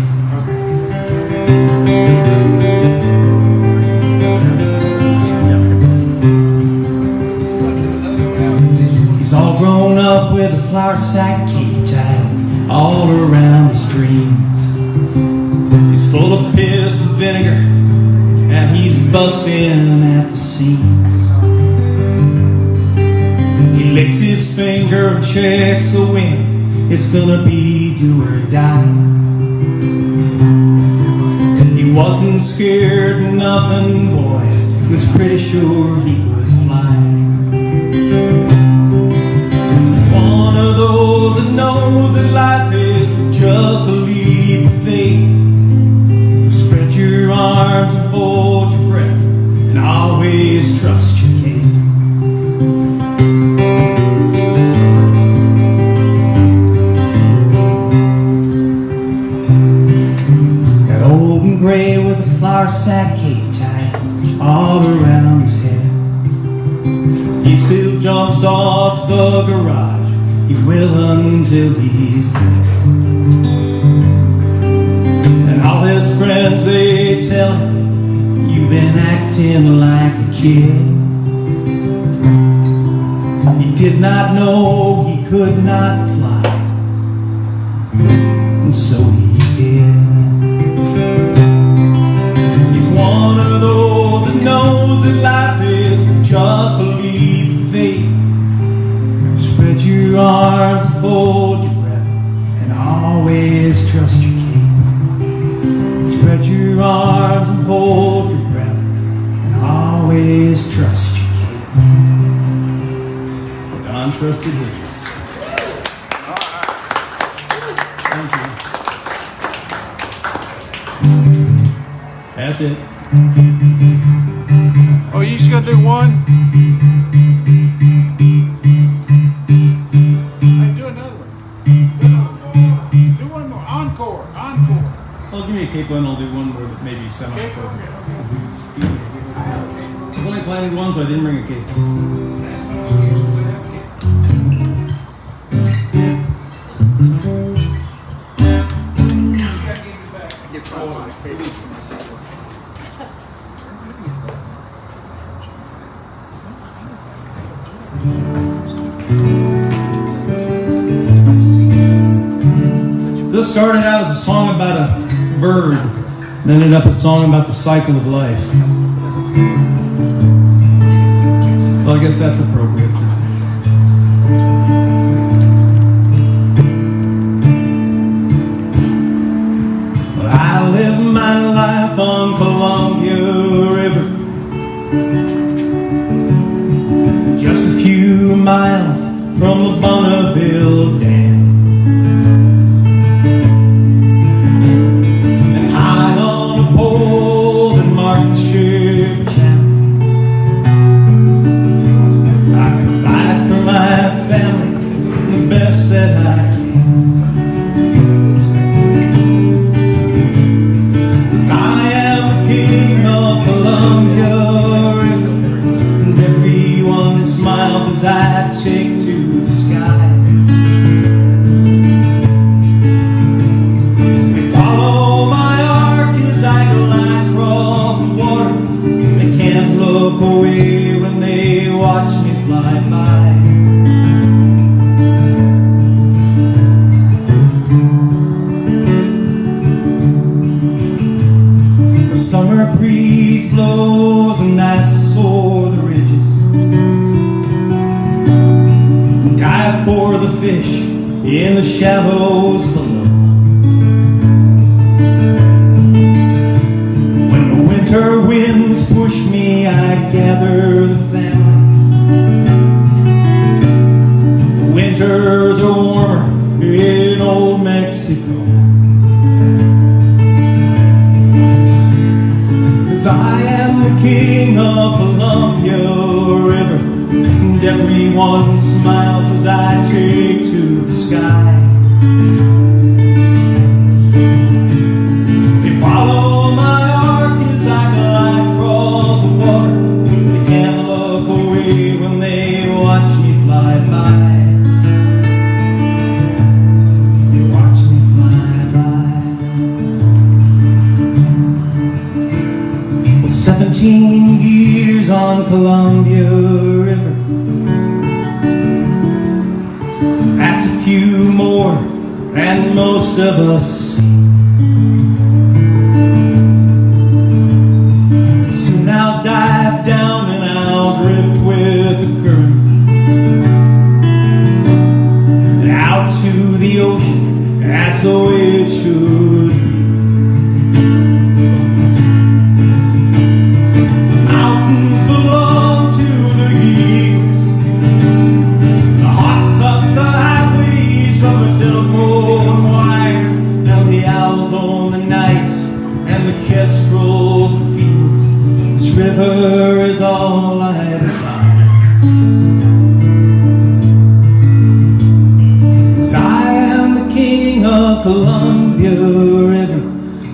He's all grown up with a flour sack cape tied all around his dreams. It's full of piss and vinegar, and he's busting at the seams. He licks his finger and checks the wind. It's gonna be do or die. He wasn't scared of nothing, boys. He was pretty sure he could fly. He's one of those that knows that life is just a leap of faith. Spread your arms and hold your breath and always trust your cape. Got old and gray with a flour sack cape tied all around his head. He still jumps off the garage, he will until he's dead. And all his friends, they tell him, you've been acting like a kid. He did not know he could not fly, and so he did. He's one of those that knows that life is just a leap of faith. Spread your arms and hold your breath and always trust your cape. Spread your arms and hold your breath and always trust your cape. Don trusted his. Thank you. That's it. Oh, you just gonna do one? Hey, do another one. Do one more. Encore. me a capo and I'll do one more that may be semi-appropriate. I was only planning one, so I didn't bring a capo. This started out as a song about a bird, and ended up a song about the cycle of life. So I guess that's appropriate. But I live my life on Columbia River, just a few miles from the Bonneville Dam. In the shallows below, when the winter winds push me, I gather the family. The winters are warmer in old Mexico, 'cause I am the king of Columbia River, and everyone smiles as I take to the sky. They follow my arc as I glide across the water. They can't look away when they watch me fly by. They watch me fly by. Well, 17 years on Columbia River, that's a few more than most of us see. Soon I'll dive down and I'll drift with the current and out to the ocean. That's the way it should be. Mountains belong to the eagles. The hearts of the highways from the telephone wires, and the owls on the nights, and the kestrels of the fields. This river is all I desire, 'cause I am the king of Columbia River,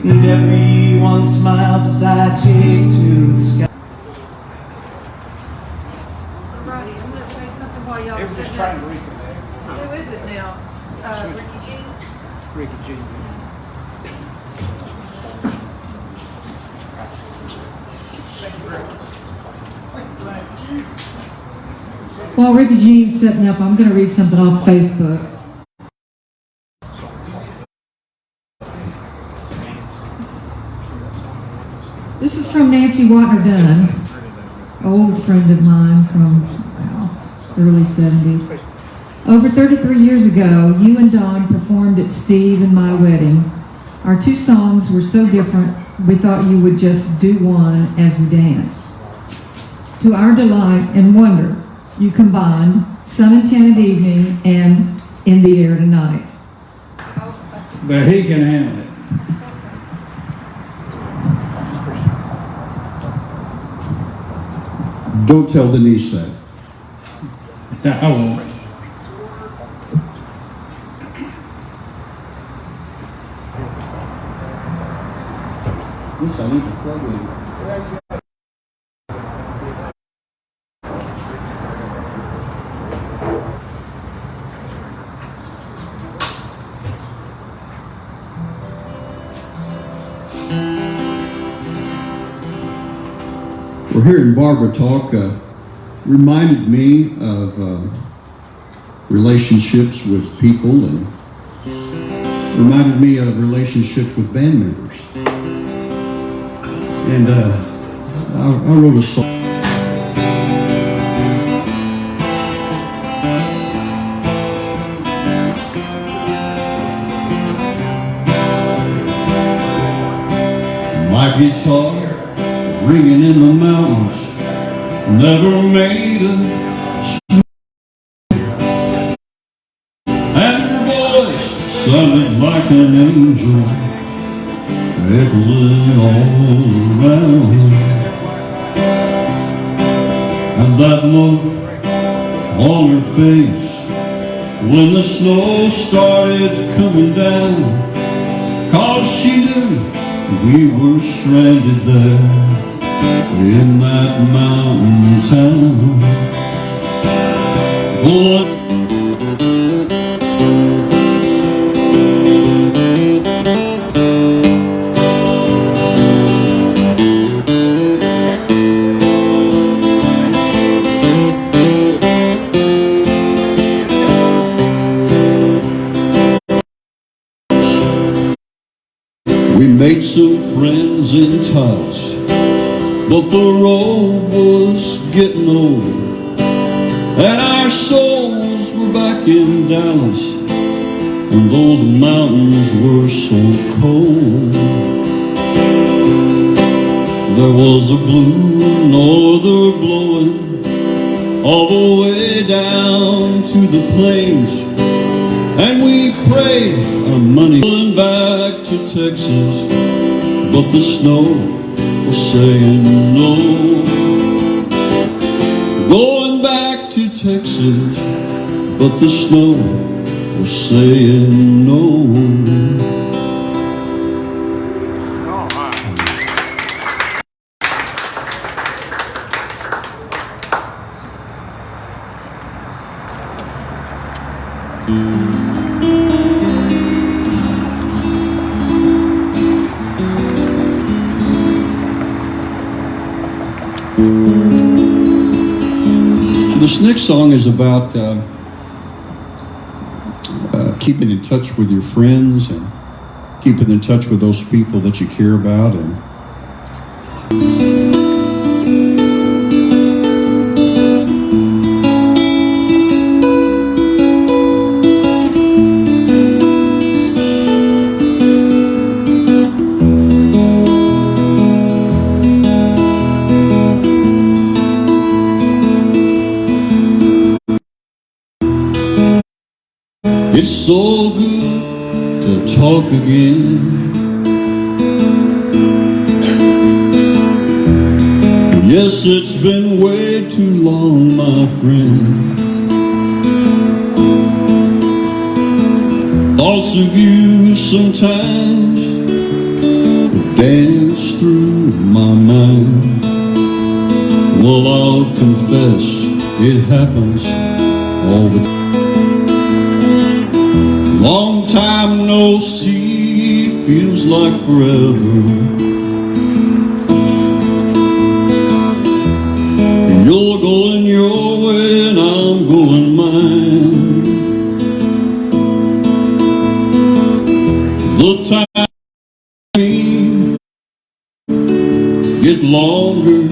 and everyone smiles as I take to the sky. Alrighty, I'm gonna say something while y'all It are was just sitting trying up. to reconnect. Who is it now? Rickey G? Ricky G. While Rickey G is setting up, I'm gonna read something off Facebook. This is from Nancy Watner Dunn, an old friend of mine from early 70s. Over 33 years ago, you and Don performed at Steve and my wedding. Our two songs were so different, we thought you would just do one as we danced. To our delight and wonder, you combined Sun Enchanted Evening and In the Air Tonight. But he can handle it. Don't tell Denise that. I won't. We're hearing Barbara talk reminded me of relationships with people and reminded me of relationships with band members. And I wrote a song. My guitar ringing in the mountains never made a and her voice sounded like an angel echoing all around. And that look on her face when the snow started coming down, 'cause she knew we were stranded there in that mountain town. Boy, we made some friends in touch, but the road was getting old, and our souls were back in Dallas, and those mountains were so cold. There was a blue norther blowing all the way down to the plains, and we prayed our money going back to Texas, but the snow was saying no. Going back to Texas, but the snow was saying no. This next song is about keeping in touch with your friends and keeping in touch with those people that you care about. And it's so good to talk again. Yes, it's been way too long, my friend. Thoughts of you sometimes dance through my mind. Well, I'll confess it happens all the time. Long time no see feels like forever. You're going your way and I'm going mine. The time get longer,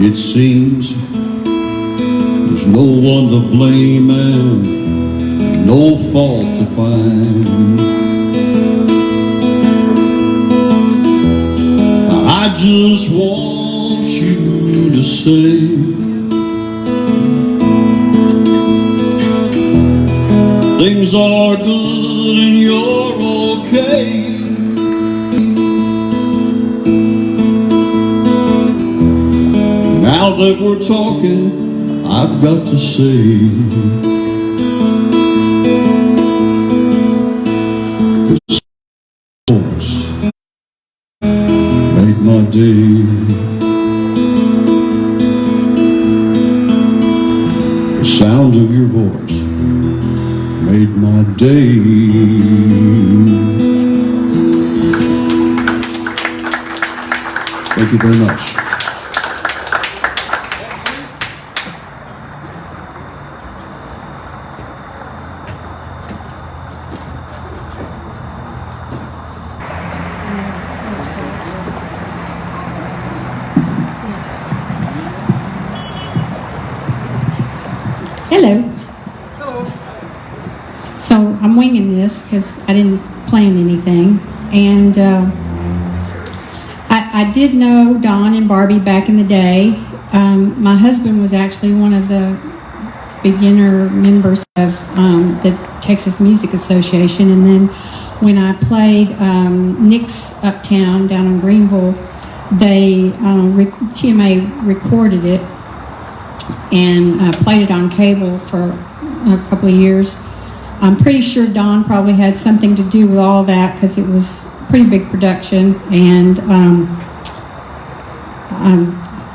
it seems. There's no one to blame and no fault to find. I just want you to say things are good and you're okay. Now that we're talking, I've got to say my day. The sound of your voice made my day. Thank you very much. this because I didn't plan anything. And I did know Don and Barbie back in the day. My husband was actually one of the beginner members of the Texas Music Association, and then when I played Nick's Uptown down in Greenville, they TMA recorded it and played it on cable for a couple of years. I'm pretty sure Don probably had something to do with all that because it was a pretty big production, and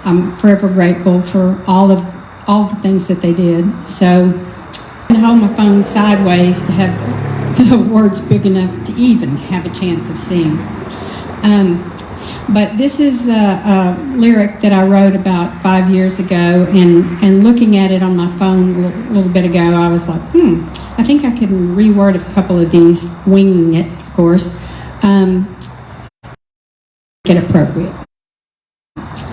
I'm forever grateful for all the things that they did. So I hold my phone sideways to have the words big enough to even have a chance of seeing. But this is a lyric that I wrote about 5 years ago, and looking at it on my phone a little bit ago, I was like, I think I can reword a couple of these, winging it, of course, get appropriate.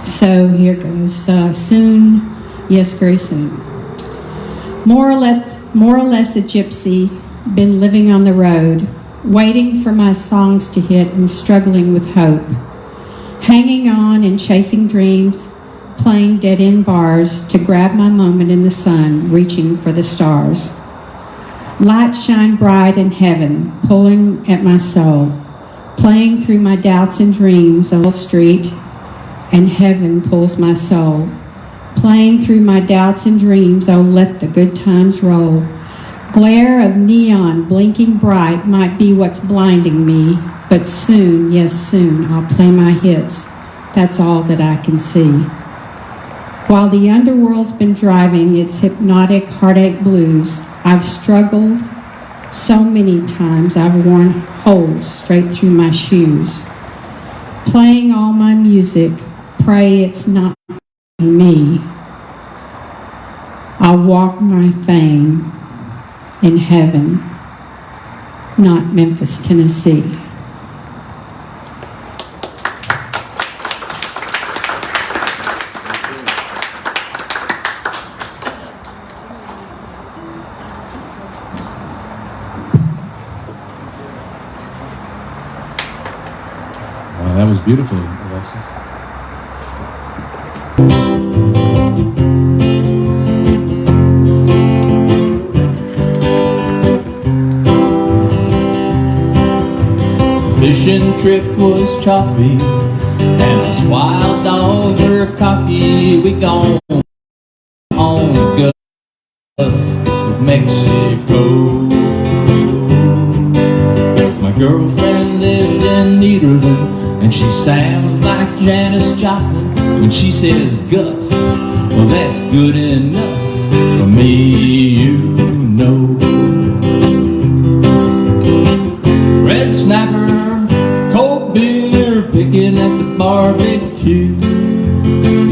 So here goes. Soon, yes, very soon. More or less a gypsy, been living on the road, waiting for my songs to hit and struggling with hope. Hanging on and chasing dreams, playing dead-end bars to grab my moment in the sun, reaching for the stars. Lights shine bright in heaven, pulling at my soul, playing through my doubts and dreams on the street, and heaven pulls my soul. Playing through my doubts and dreams, oh, let the good times roll. Glare of neon blinking bright might be what's blinding me, but soon, yes, soon, I'll play my hits. That's all that I can see. While the underworld's been driving its hypnotic heartache blues, I've struggled so many times I've worn holes straight through my shoes. Playing all my music, pray it's not me. I'll walk my fame in heaven, not Memphis, Tennessee. That was beautiful, Alexis. Fishing trip was choppy, and us wild dogs were cocky. We gone on the Gulf of Mexico. My girlfriend lived in Nederland, and she sounds like Janis Joplin when she says guff. Well, that's good enough for me, you know. Red snapper, cold beer, picking at the barbecue.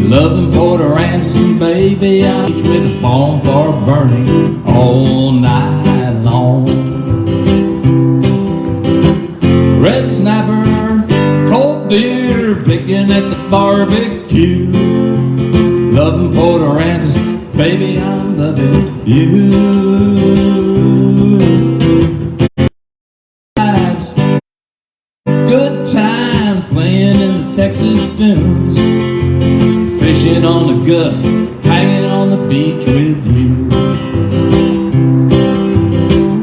Loving Port Aransas, and baby, I'm each with a bonfire burning all night long. Red snapper, cold beer, picking at the barbecue. Loving Port Aransas, baby, I'm loving you. Good times playing in the Texas dunes, fishing on the Gulf, hanging on the beach with you.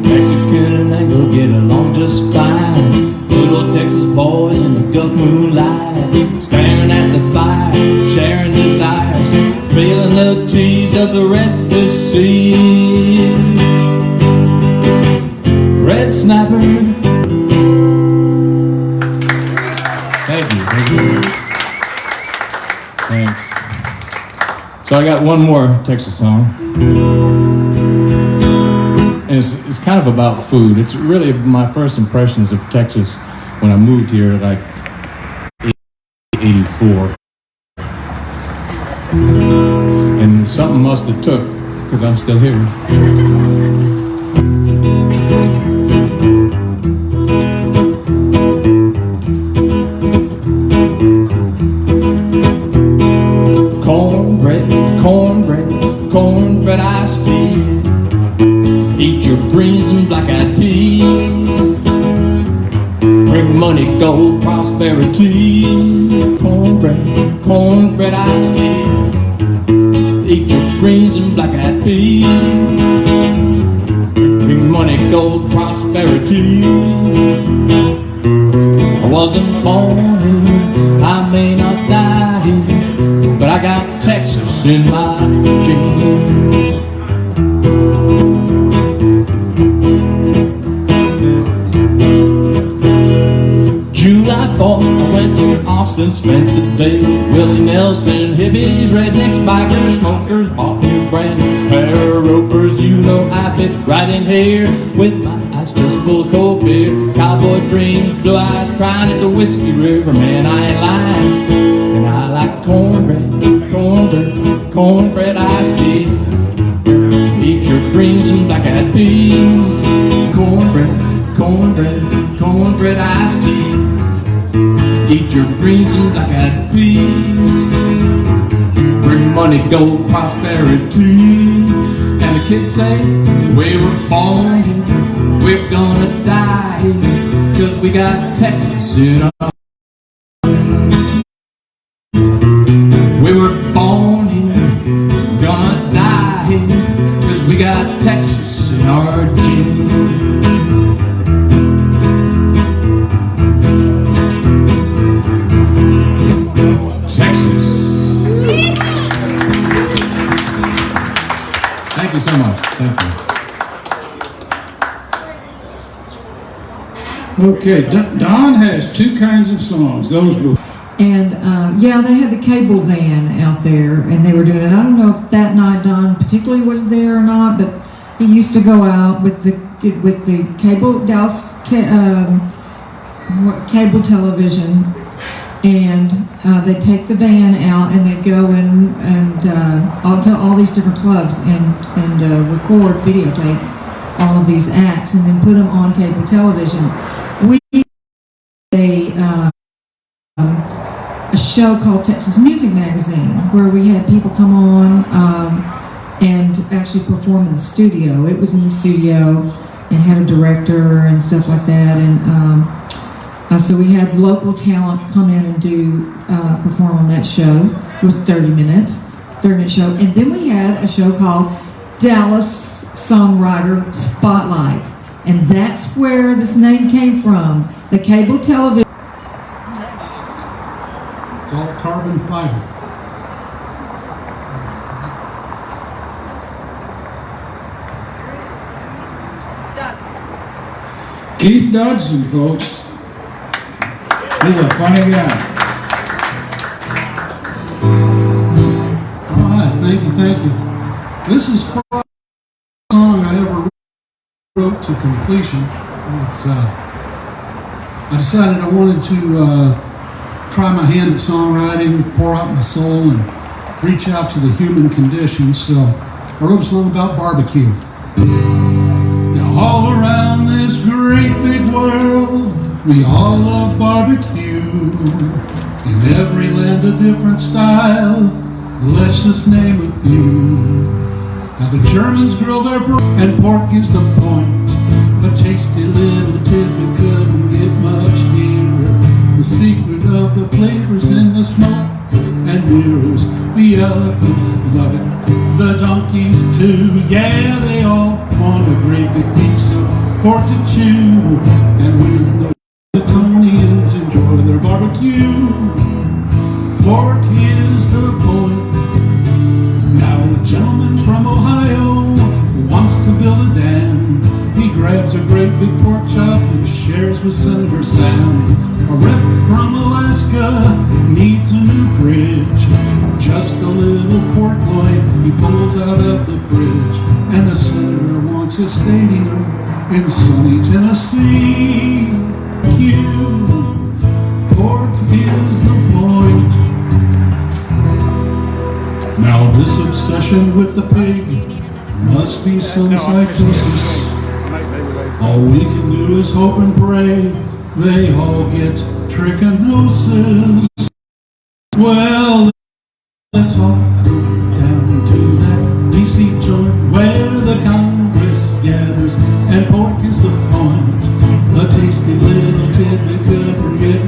Mexican and Anglo get along just fine. Good old Texas boys in the Gulf moonlight, staring at the fire, sharing desires, feeling the tease of the restless sea. Red snapper. Thank you. Thanks. So I got one more Texas song. And it's kind of about food. It's really my first impressions of Texas when I moved here like 84. And something must have took, because I'm still here. Cornbread, iced tea. Eat your greens and black-eyed peas. gold prosperity. Cornbread, cornbread ice cream. Eat your greens and black-eyed peas. Bring money, gold prosperity. I wasn't born here, I may not die here, but I got Texas in my jeans. July 4th, I went to Austin, spent the day with Willie Nelson. Hippies, rednecks, bikers, smokers, bought me a brand new pair of ropers. You know I fit right in here with my eyes just full of cold beer. Cowboy dreams, blue eyes crying, it's a whiskey river, man, I ain't lying. And I like cornbread, cornbread, cornbread iced tea. Eat your greens and black-eyed peas. Cornbread, cornbread, cornbread iced tea. Eat your greens and black-eyed peas. Bring money, gold, prosperity. And the kids say, we were born here, we're gonna die here, 'cause we got Texas in our. We were born here, gonna die here, 'cause we got Texas in our genes. Texas. Thank you so much. Thank you. Okay, Don has two kinds of songs. Those will. And yeah, they had the cable van out there, and they were doing it. I don't know if that night Don particularly was there or not, but he used to go out with the cable Dallas cable television, and they take the van out and they go and to all these different clubs and record, videotape all of these acts, and then put them on cable television. We a show called Texas Music Magazine, where we had people come on and actually perform in the studio. It was in the studio and had a director and stuff like that, and so we had local talent come in and do perform on that show. It was 30 minutes, 30-minute show, and then we had a show called Dallas Songwriter Spotlight, and that's where this name came from. The cable television. It's all carbon fiber. Keith Dodson, folks. He's a funny guy. All right, thank you. This is probably the song I ever wrote to completion. It's, I decided I wanted to try my hand at songwriting, pour out my soul, and reach out to the human condition. So I wrote a song about barbecue. Now all around this great big world, we all love barbecue. In every land a different style, let's just name a few. Now the Germans grill their and pork is the point. A tasty little tidbit couldn't get much nearer. The secret of the flavors in the smoke and mirrors. The elephants love it, the donkeys too. Yeah, they all want a great big piece of pork to chew. And when the Tonians enjoy their barbecue, pork is the point. Now a gentleman from Ohio wants to build a dam. He grabs a great big pork chop and shares with Senator Sam. A rep from Alaska needs a new bridge. Just a little pork loin he pulls out of the fridge. And the senator wants a stadium in sunny Tennessee. Pork is the point. Now this obsession with the pig must be some psychosis. All we can do is hope and pray they all get trichinosis. Well, let's all go down to that DC joint where the Congress gathers, and pork is the point. A tasty little tidbit couldn't get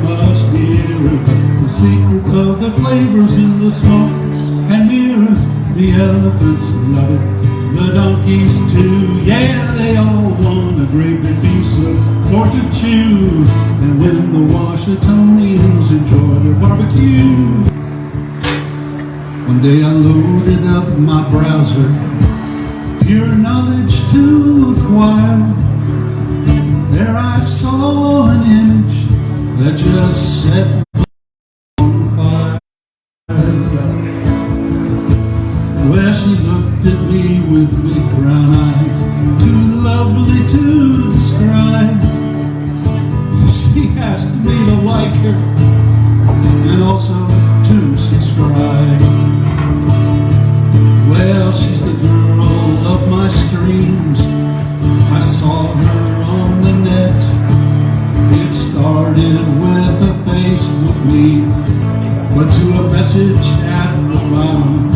the smoke and mirrors. The elephants love it, the donkeys too. Yeah, they all want a great big piece of floor to chew. And when the Washingtonians enjoy their barbecue, one day I loaded up my browser, pure knowledge to acquire. There I saw an image that just set me on fire. Well, she looked at me with big brown eyes, too lovely to describe. She asked me to like her and also to subscribe. Well, she's the girl of my streams. I saw her on the net. It started with a Facebook meme, but to a message at the bottom,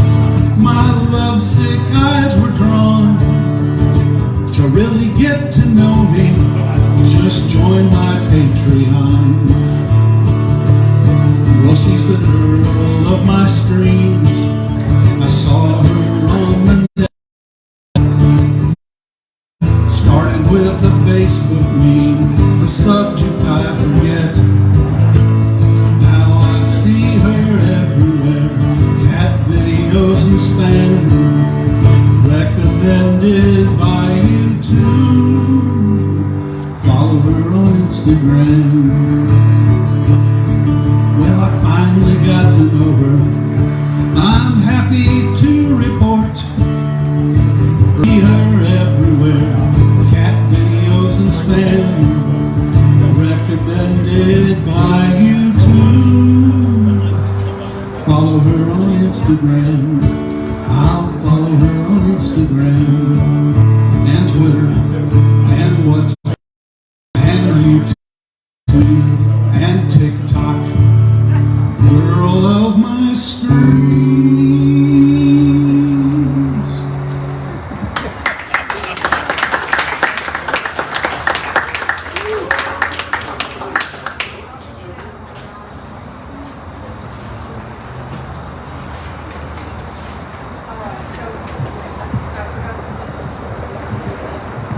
my lovesick eyes were drawn. To really get to know me, just join my Patreon. Well, she's the girl of my streams. I saw her on the net. Started with a Facebook meme, the subject I forget. Now I see her everywhere, cat videos and spam, recommended by you too. Follow her on Instagram. Well, I finally got to know her. I'm happy to report, see her everywhere, cat videos and spam, recommended by you too. Follow her on Instagram. I'll follow her on Instagram and Twitter and WhatsApp and YouTube and TikTok. Girl of my streams.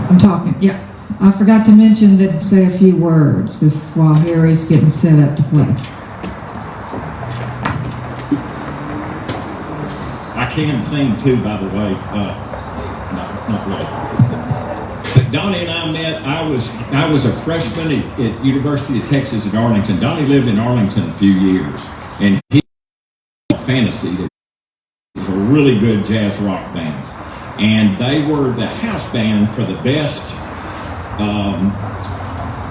I'm talking, yeah. I forgot to mention that say a few words while Harry's getting set up to play. I can sing too, by the way. No, not really. But Donnie and I met. I was a freshman at University of Texas at Arlington. Donnie lived in Arlington a few years, and he had Fantasy. It was a really good jazz rock band, and they were the house band for the best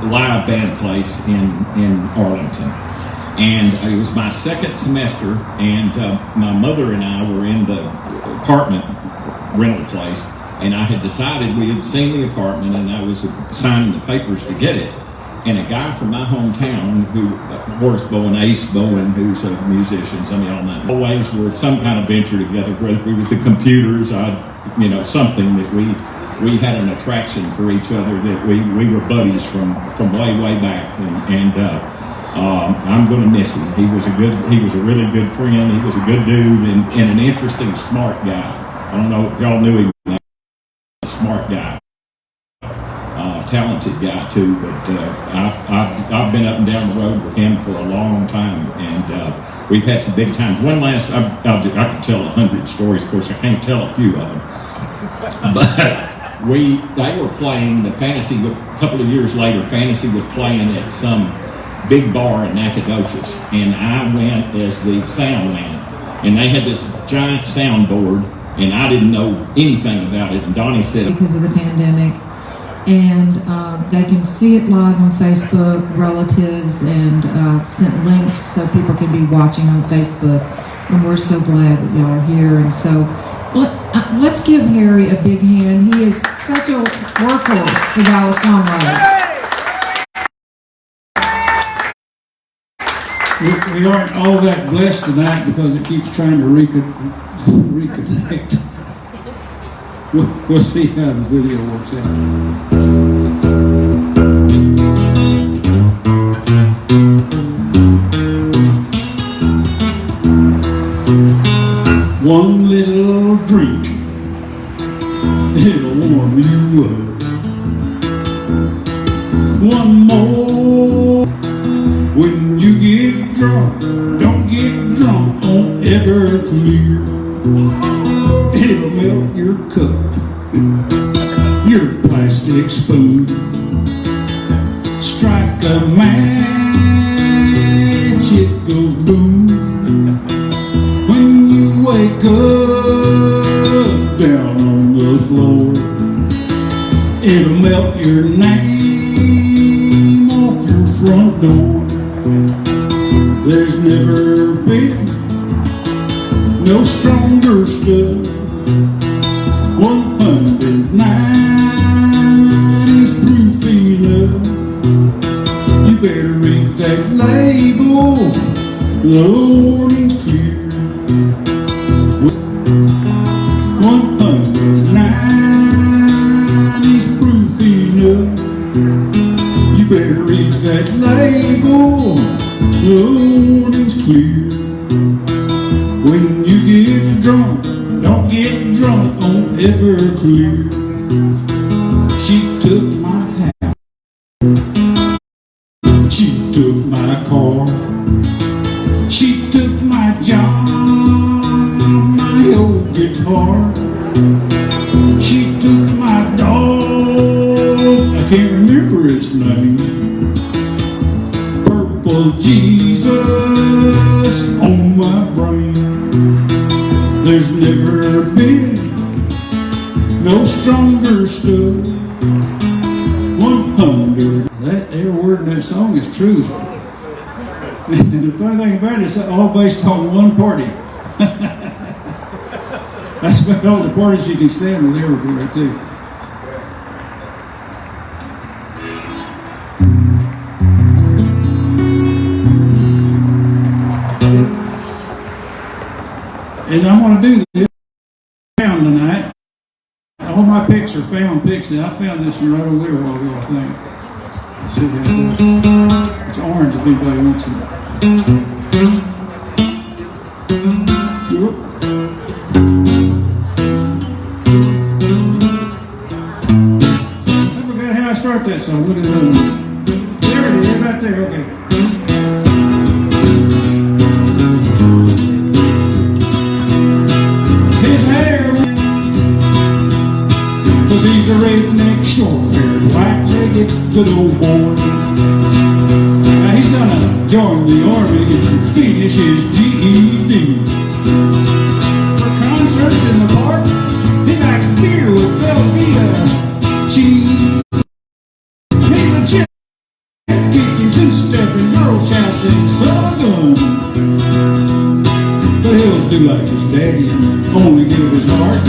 live band place in Arlington. And it was my second semester, and my mother and I were in the apartment rental place, and I had decided, we had seen the apartment, and I was signing the papers to get it. And a guy from my hometown, who Horace Bowen, Ace Bowen, who's a musician, some of y'all know, always were some kind of venture together, whether we were the computers, something that we had an attraction for each other, that we were buddies from way back, and I'm going to miss him. He was a really good friend. He was a good dude and an interesting, smart guy. I don't know if y'all knew him. A smart guy, talented guy too. But I've been up and down the road with him for a long time, and we've had some big times. One last, I could tell 100 stories. Of course, I can't tell a few of them. But they were playing the Fantasy. A couple of years later, Fantasy was playing at some big bar in Nacogdoches, and I went as the sound man, and they had this giant soundboard, and I didn't know anything about it, and Donnie said, because of the pandemic, and they can see it live on Facebook, relatives, and sent links so people can be watching on Facebook, and we're so glad that y'all are here. And so let's give Harry a big hand. He is such a workhorse for Dallas Songwriters. We aren't all that blessed tonight because it keeps trying to reconnect. We'll see how the video works out. one little drink, it'll warm you up. One more. When you get drunk, don't get drunk on Everclear. It'll melt your cup, your plastic spoon. Strike a match, it goes boom. When you wake up down on the floor, it'll melt your name off your front door. There's never been no stronger stuff. 190's proof enough. You better read that label, the warning's clear. 190's proof enough. You better read that label, the warning's clear. When you get drunk, don't get drunk on Everclear. She took my hat, she took my car, she took my job, my old guitar. She took my dog, I can't remember its name. Purple Jesus on my brain. There's never been no stronger stuff. 100. That every word in that song is true. And the funny thing about it is all based on one party. That's about all the parties you can stand with Everclear too. And I'm going to do this found tonight. All my picks are found picks. I found this one right over there a while ago, I think. Should have this. It's orange if anybody wants it. I forgot how I start that song. What is it? There it is, right there. Okay. He's a redneck, short-haired, white-legged, good old boy. Now he's gonna join the army and finish his GED. For concerts in the park, he likes beer with Velveeta cheese. He's a chip kicking, two-stepping, girl child sing son of a gun. But he'll do like his daddy and only give his heart.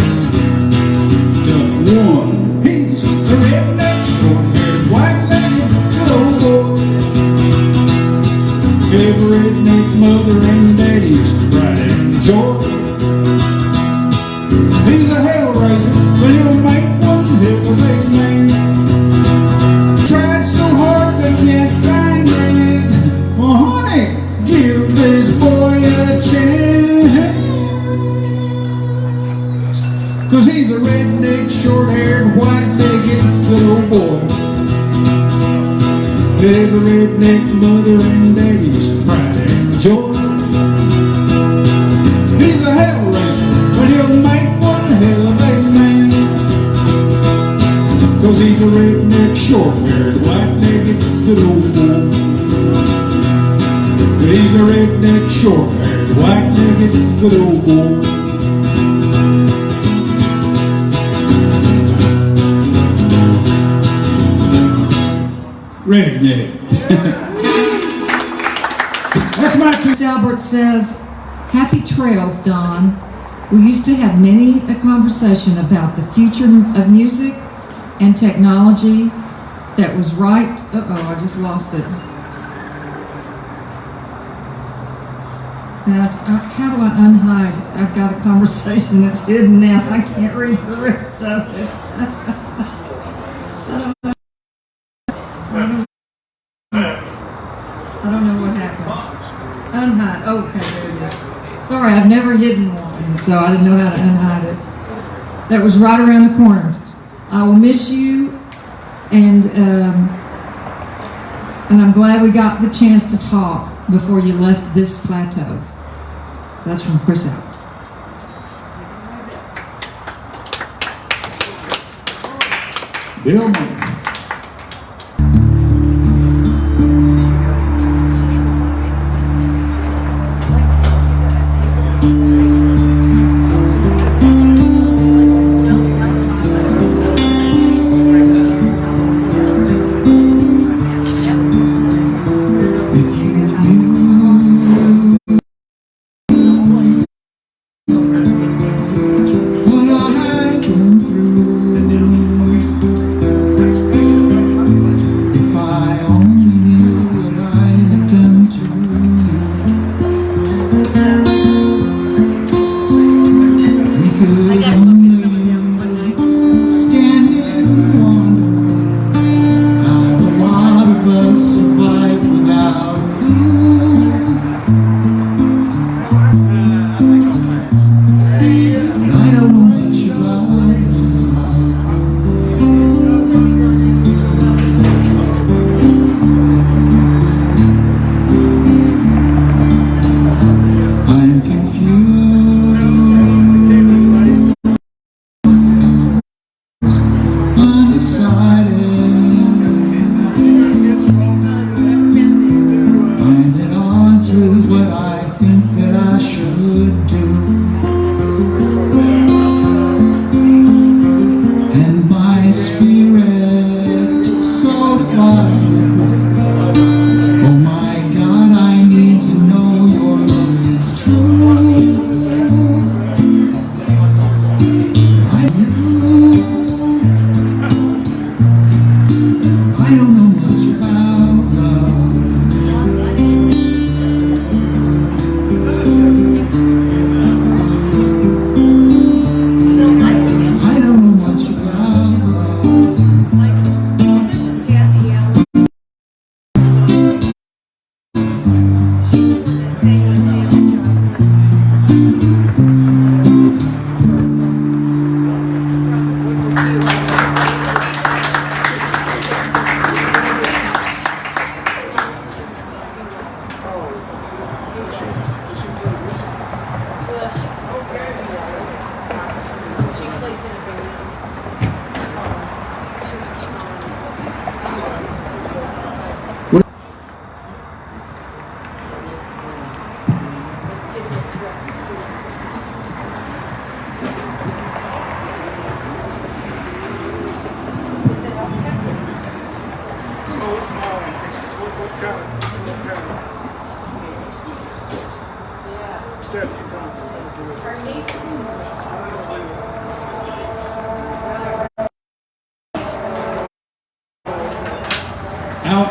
One, he's a redneck, short-haired, white-legged, good old boy. Every redneck mother and daddy's pride and joy. He's a hell-raiser, but he'll make one hell of a big man. Tried so hard but can't find it. Well, honey, give this boy a chance. 'Cause he's a redneck, short-haired, white-legged, good old boy. Every redneck mother and daddy's pride and joy. He's a hell-raiser, but he'll make one hell of a big man. 'Cause he's a redneck, short-haired, white-legged, good old boy. He's a redneck, short-haired, white-legged, good old boy. Redneck. That's my two. Albert says, "Happy trails, Don. We used to have many a conversation about the future of music and technology that was right." Uh-oh, I just lost it. How do I unhide? I've got a conversation that's hidden now. I can't read the rest of it. I don't know what happened. Unhide. Okay, there it is. Sorry, I've never hidden one. And so I didn't know how to unhide it. That was right around the corner. I will miss you, and I'm glad we got the chance to talk before you left this plateau. That's from Chris out. Bill May.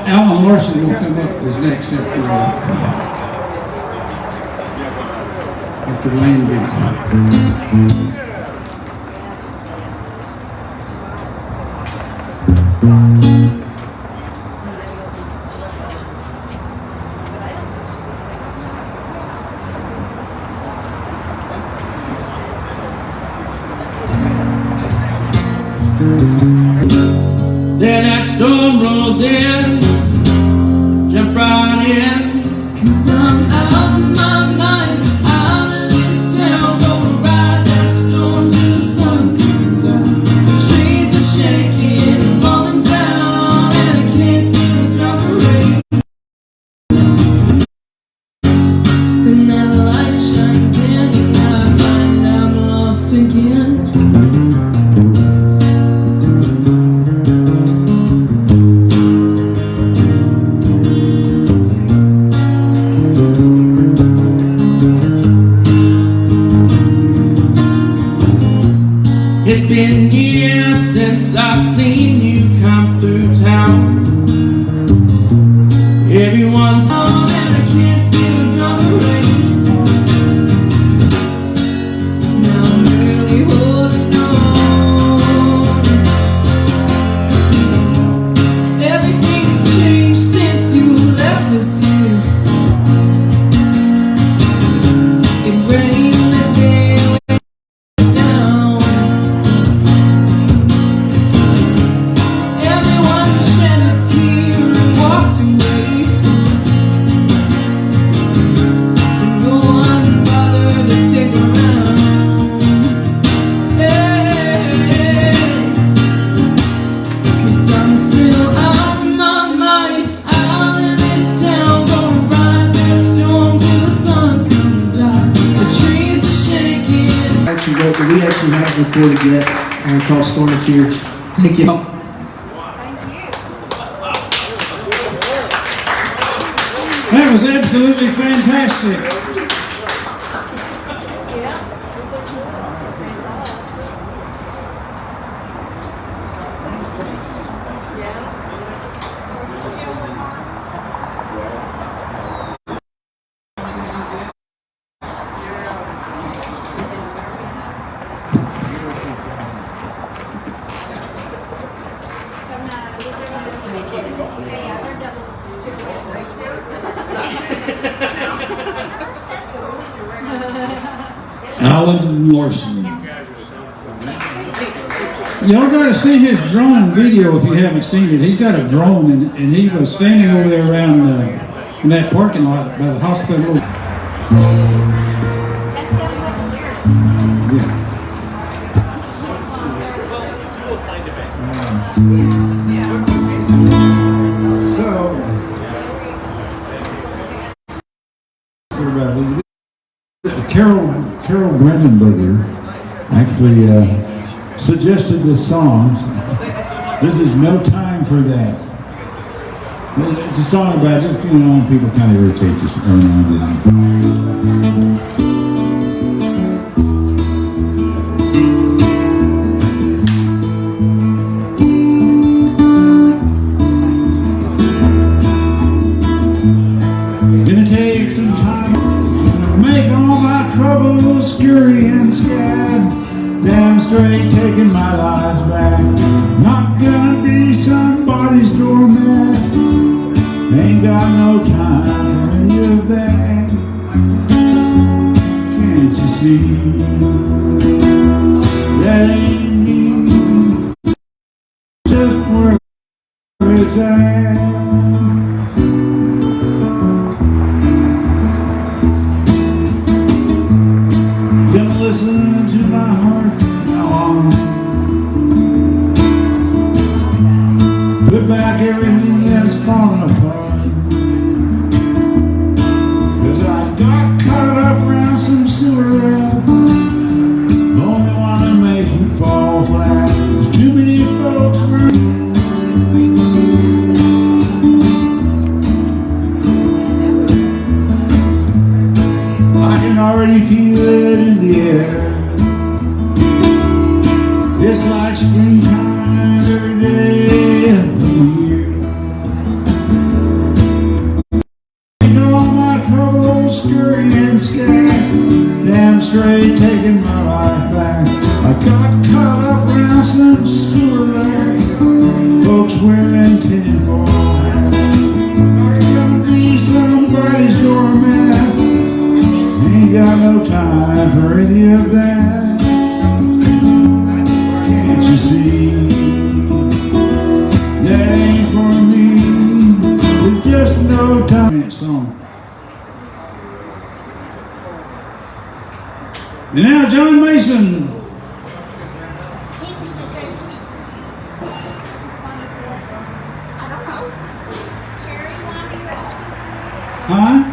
Alan Larson will come up as next after Landry. Then that storm rolls in, jump right in. 'Cause I'm out of my mind, out of this town, gonna ride that storm till the sun comes out. The trees are shaking, falling down, and I can't feel a drop of rain. Then that light shines in, and I find I'm lost again. It's been years since I've seen you come through town. Everyone's on and I can't feel a drop of rain. Now I'm really holding on. Everything's changed since you left us here. It rained the day great, but we actually have it recorded yet. Called Storm of Tears. Thank y'all. That was absolutely fantastic. Larson. Y'all got to see his drone video if you haven't seen it. He's got a drone, and he was standing over there around in that parking lot by the hospital. That sounds like a lyric. Carol Brandenburger actually suggested this song. This is No Time for That. It's a song about just, people kind of irritate you every now and then. Scurry and scared, damn straight taking my life back. Not gonna be somebody's doormat. Ain't got no time for any of that. Can't you see? That ain't me. Just where it's at. Listen to my heart from now on. Put back everything that's fallen apart. 'Cause I got caught up around some sewer rats. Only wanna make you fall flat. There's too many folks for I can already feel it in the air. It's like springtime every day of the year. Take all my troubles, scurry and scared. Damn straight taking my life back. I got caught up around some sewer rats. Folks wearing tinfoil hats. Are you gonna be somebody's doormat? Ain't got no time for any of that. Can't you see? That ain't for me. There's just no time. Song. And now John Mason. Huh?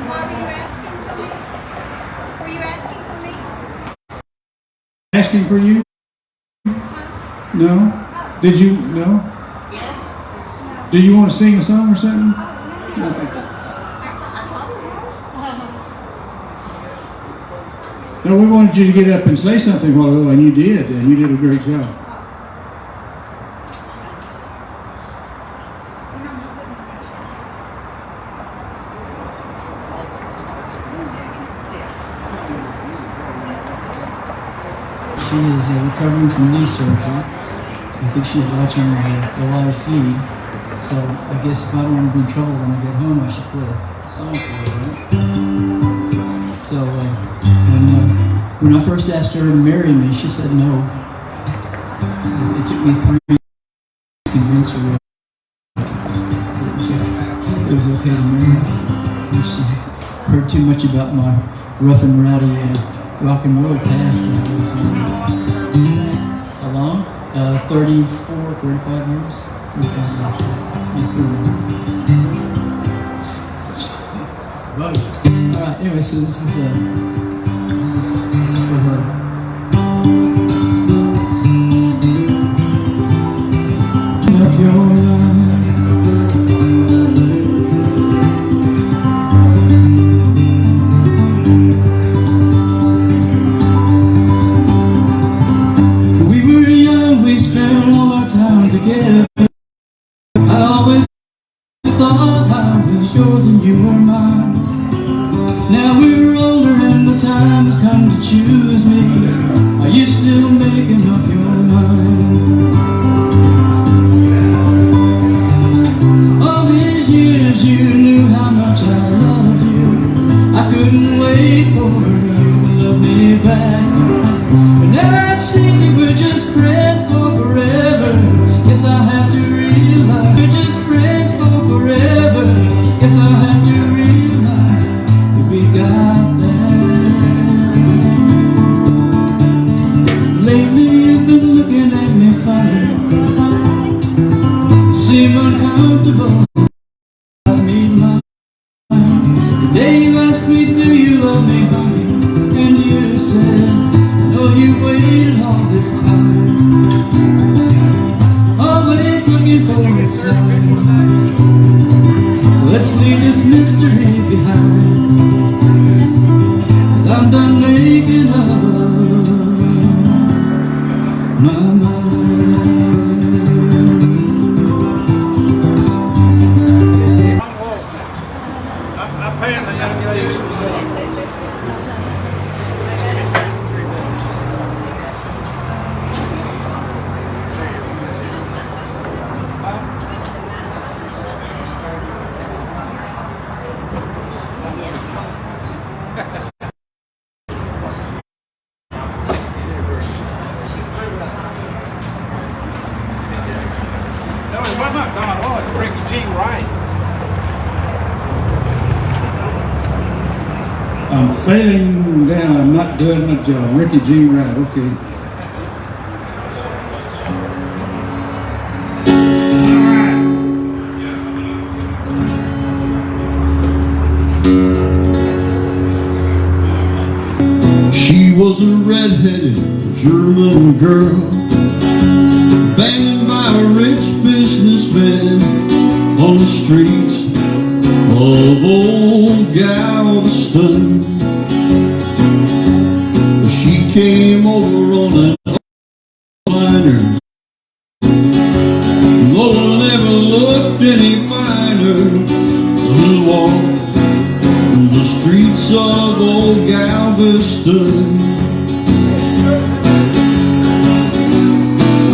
Asking for you? No? Did you? No? Do you want to sing a song or something? No, we wanted you to get up and say something a while ago, and you did a great job. She is recovering from knee surgery. I think she's watching the live feed. So I guess if I don't want to be in trouble when I get home, I should play a song for her, right? So when I first asked her to marry me, she said no. It took me 3 years to convince her that it was okay to marry me. She heard too much about my rough and rowdy rock and roll past. How long? 34, 35 years. Right. All right. Anyway, so this is for her. together. I always thought I was yours and you were mine. Now we're older and the time's come to choose me. Are you still making up your mind? All these years you knew how much I loved you. I couldn't wait for you to love me back. But now I see that we're just friends for forever. Guess I have to realize we're just friends for forever. Guess I have to realize that we got that. Lately you've been looking at me funny. Seem uncomfortable. Ask me mine. The day you asked me, do you love me, honey? And you said, I know you waited all this time. Always looking for a sign. So let's leave this mystery behind. 'Cause I'm done making up my mind. I'm paying the young ladies. No, it was not Don. Oh, it's Rickey Wright. I'm failing down. I'm not doing my job. Rickey G. Wright. Okay. She was a red-headed German girl, banged by a rich businessman on the streets of old Galveston. She came over on an liner. No one ever looked any finer than walk the streets of old Galveston.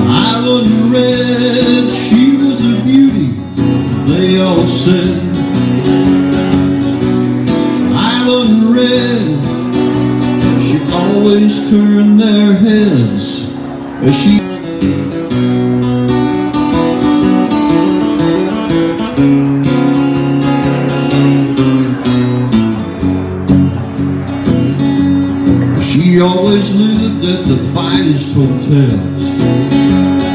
Island red, she was a beauty, they all said. Island red, she always turned their heads as she always lived at the finest hotels,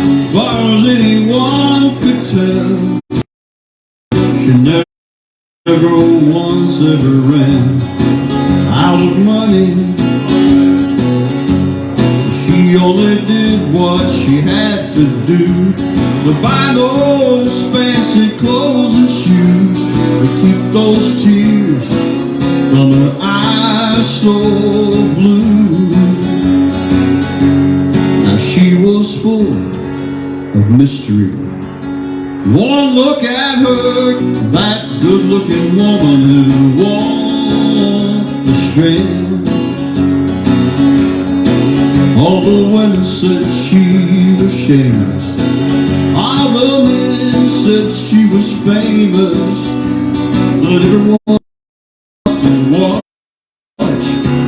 as far as anyone could tell. She never once ever ran out of money. She only did what she had to do, to buy those fancy clothes and shoes, to keep those tears from her eyes so blue. Now she was full of mystery. One look at her, that good-looking woman who walked the strand. All the women said she was shameless. All the men said she was famous. But everyone watch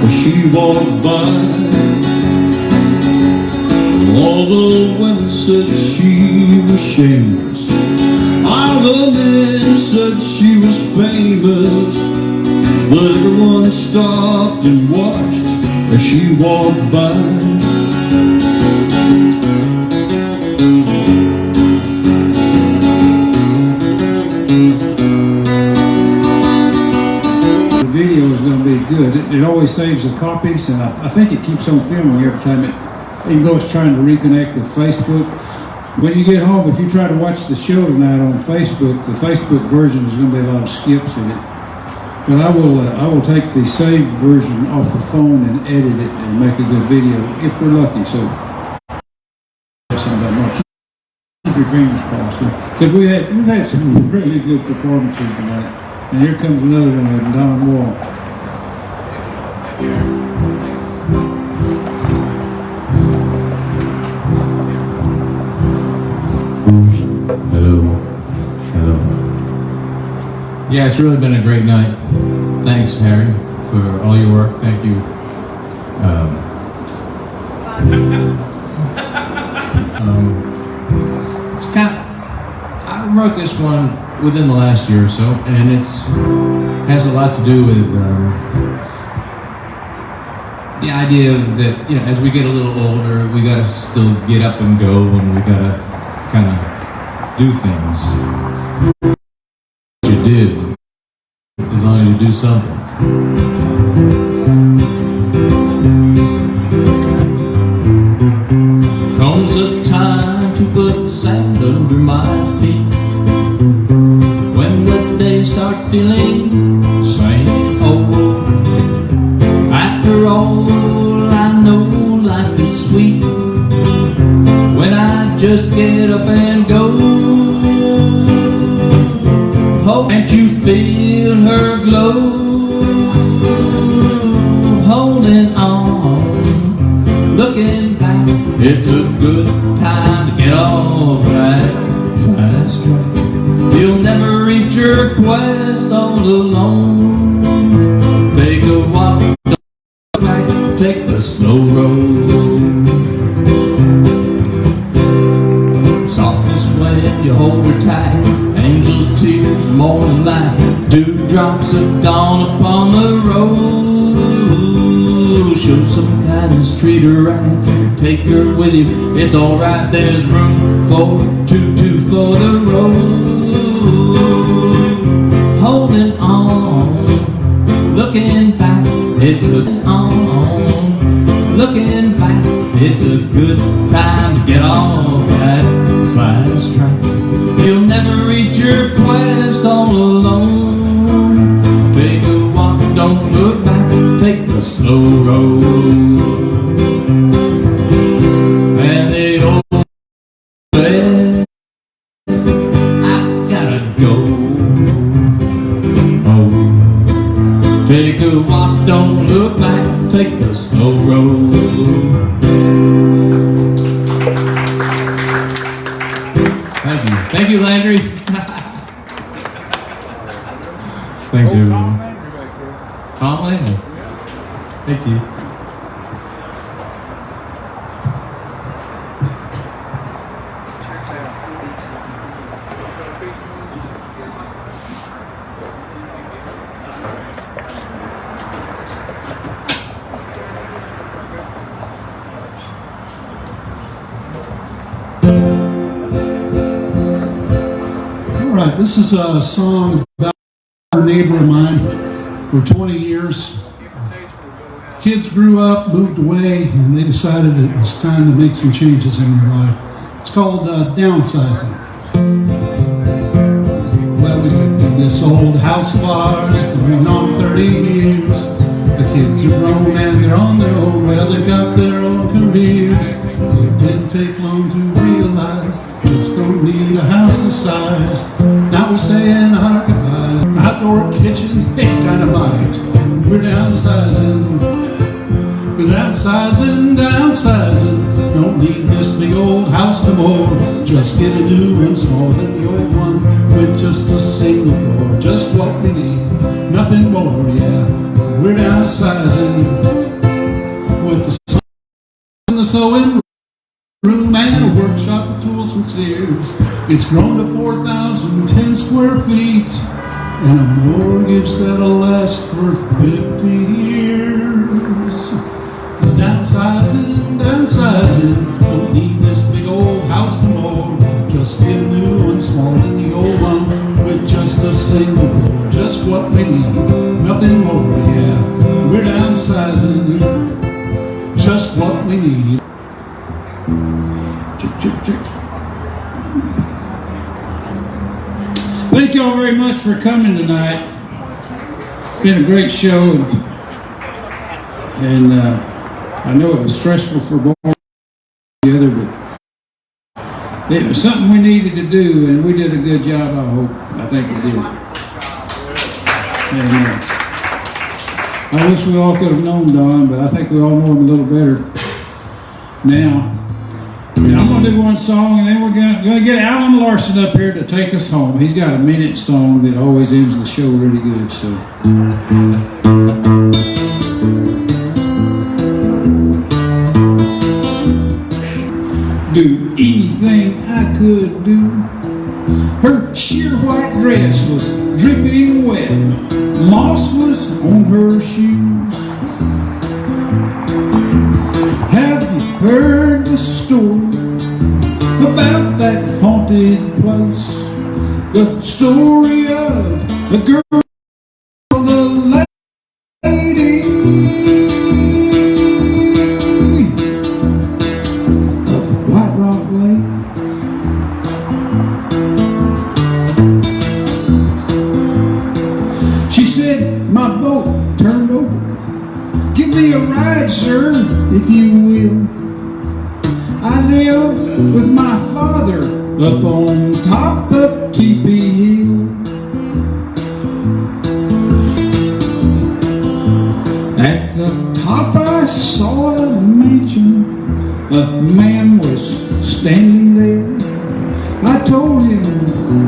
as she walked by. All the women said she was shameless. All the men said she was famous. But everyone stopped and watched as she walked by. Video is going to be good. It always saves the copies, and I think it keeps on filming every time even though it's trying to reconnect with Facebook. When you get home, if you try to watch the show tonight on Facebook, the Facebook version is going to be a lot of skips in it. But I will take the saved version off the phone and edit it and make a good video if we're lucky. So keep your fingers crossed. Because we've had some really good performances tonight. And here comes another one of Don Wall. Hello. Hello. Yeah, it's really been a great night. Thanks, Harry, for all your work. Thank you. It's I wrote this one within the last year or so, and has a lot to do with the idea that, you know, as we get a little older, we gotta still get up and go, and we gotta kind of do things. What you do, as long as you do something. Comes a time to put sand under my feet, when the days start feeling same old. After all, I know life is sweet when I just get up and go. Oh, can't you feel her glow? Holding on, looking back, it's a good time to get off that fast track. You'll never reach your quest all alone. Take a walk, don't take the slow road. Softness when you hold her tight, angels' tears, morning light, dewdrops of dawn upon the road. Show some kindness, treat her right, take her with you, it's alright, there's room for two for the road. Holding on, looking back, it's looking back, it's a good time to get off that fast track. You'll never reach your quest all alone. Take a walk, don't look back, take the slow road. And the old said, I gotta go. Oh, take a walk, don't look back, take the slow road. Thank you. Thank you, Landry. Thanks, everyone. Tom Landry. Thank you. All right, this is a song about a neighbor of mine for 20 years. Kids grew up, moved away, and they decided it was time to make some changes in their life. It's called downsizing. Well, we lived in this old house of ours, going on 30 years. The kids are grown and they're on their own, well, they've got their own careers. It didn't take long to realize, just don't need a house this size. Now we're saying our goodbyes. Outdoor kitchen, hey, dynamite. We're downsizing. We're downsizing, downsizing. Don't need this big old house no more. Just get a new one smaller than the old one, with just a single door. Just what we need, nothing more, yeah. We're downsizing. With the saw and the sewing room and a workshop with tools from Sears. It's grown to 4,010 square feet and a mortgage that'll last for 50 years. Downsizing, downsizing, don't need this big old house no more. Just get a new one smaller than the old one, with just a single floor. Just what we need, nothing more, yeah. We're downsizing, just what we need. Thank you all very much for coming tonight. It's been a great show, and I know it was stressful for both together, but It was something we needed to do, and we did a good job, I hope. I think we did. Amen. I wish we all could have known Don, but I think we all know him a little better now. And I'm going to do one song, and then we're going to get Alan Larson up here to take us home. He's got a minute song that always ends the show really good. So. Do anything I could do. Her sheer white dress was dripping wet. Moss was on her shoes. Have you heard the story about that haunted place? The story of the girl, the lady of White Rock Lake. She said, my boat turned over. Give me a ride, sir, if you will. I live with my father up on top of Teepee Hill. At the top I saw a mansion. A man was standing there. I told him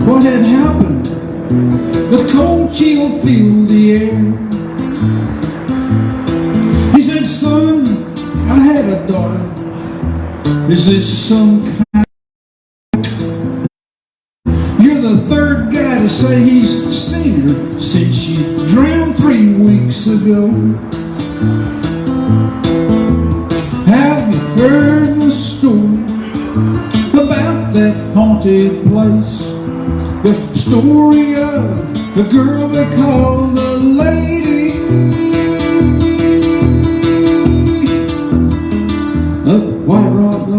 what had happened. The cold chill filled the air. He said, son, I had a daughter. Is this some kind of... You're the third guy to say he's seen her since she drowned 3 weeks ago. Have you heard the story about that haunted place? The story of the girl they call the lady of White Rock Lake.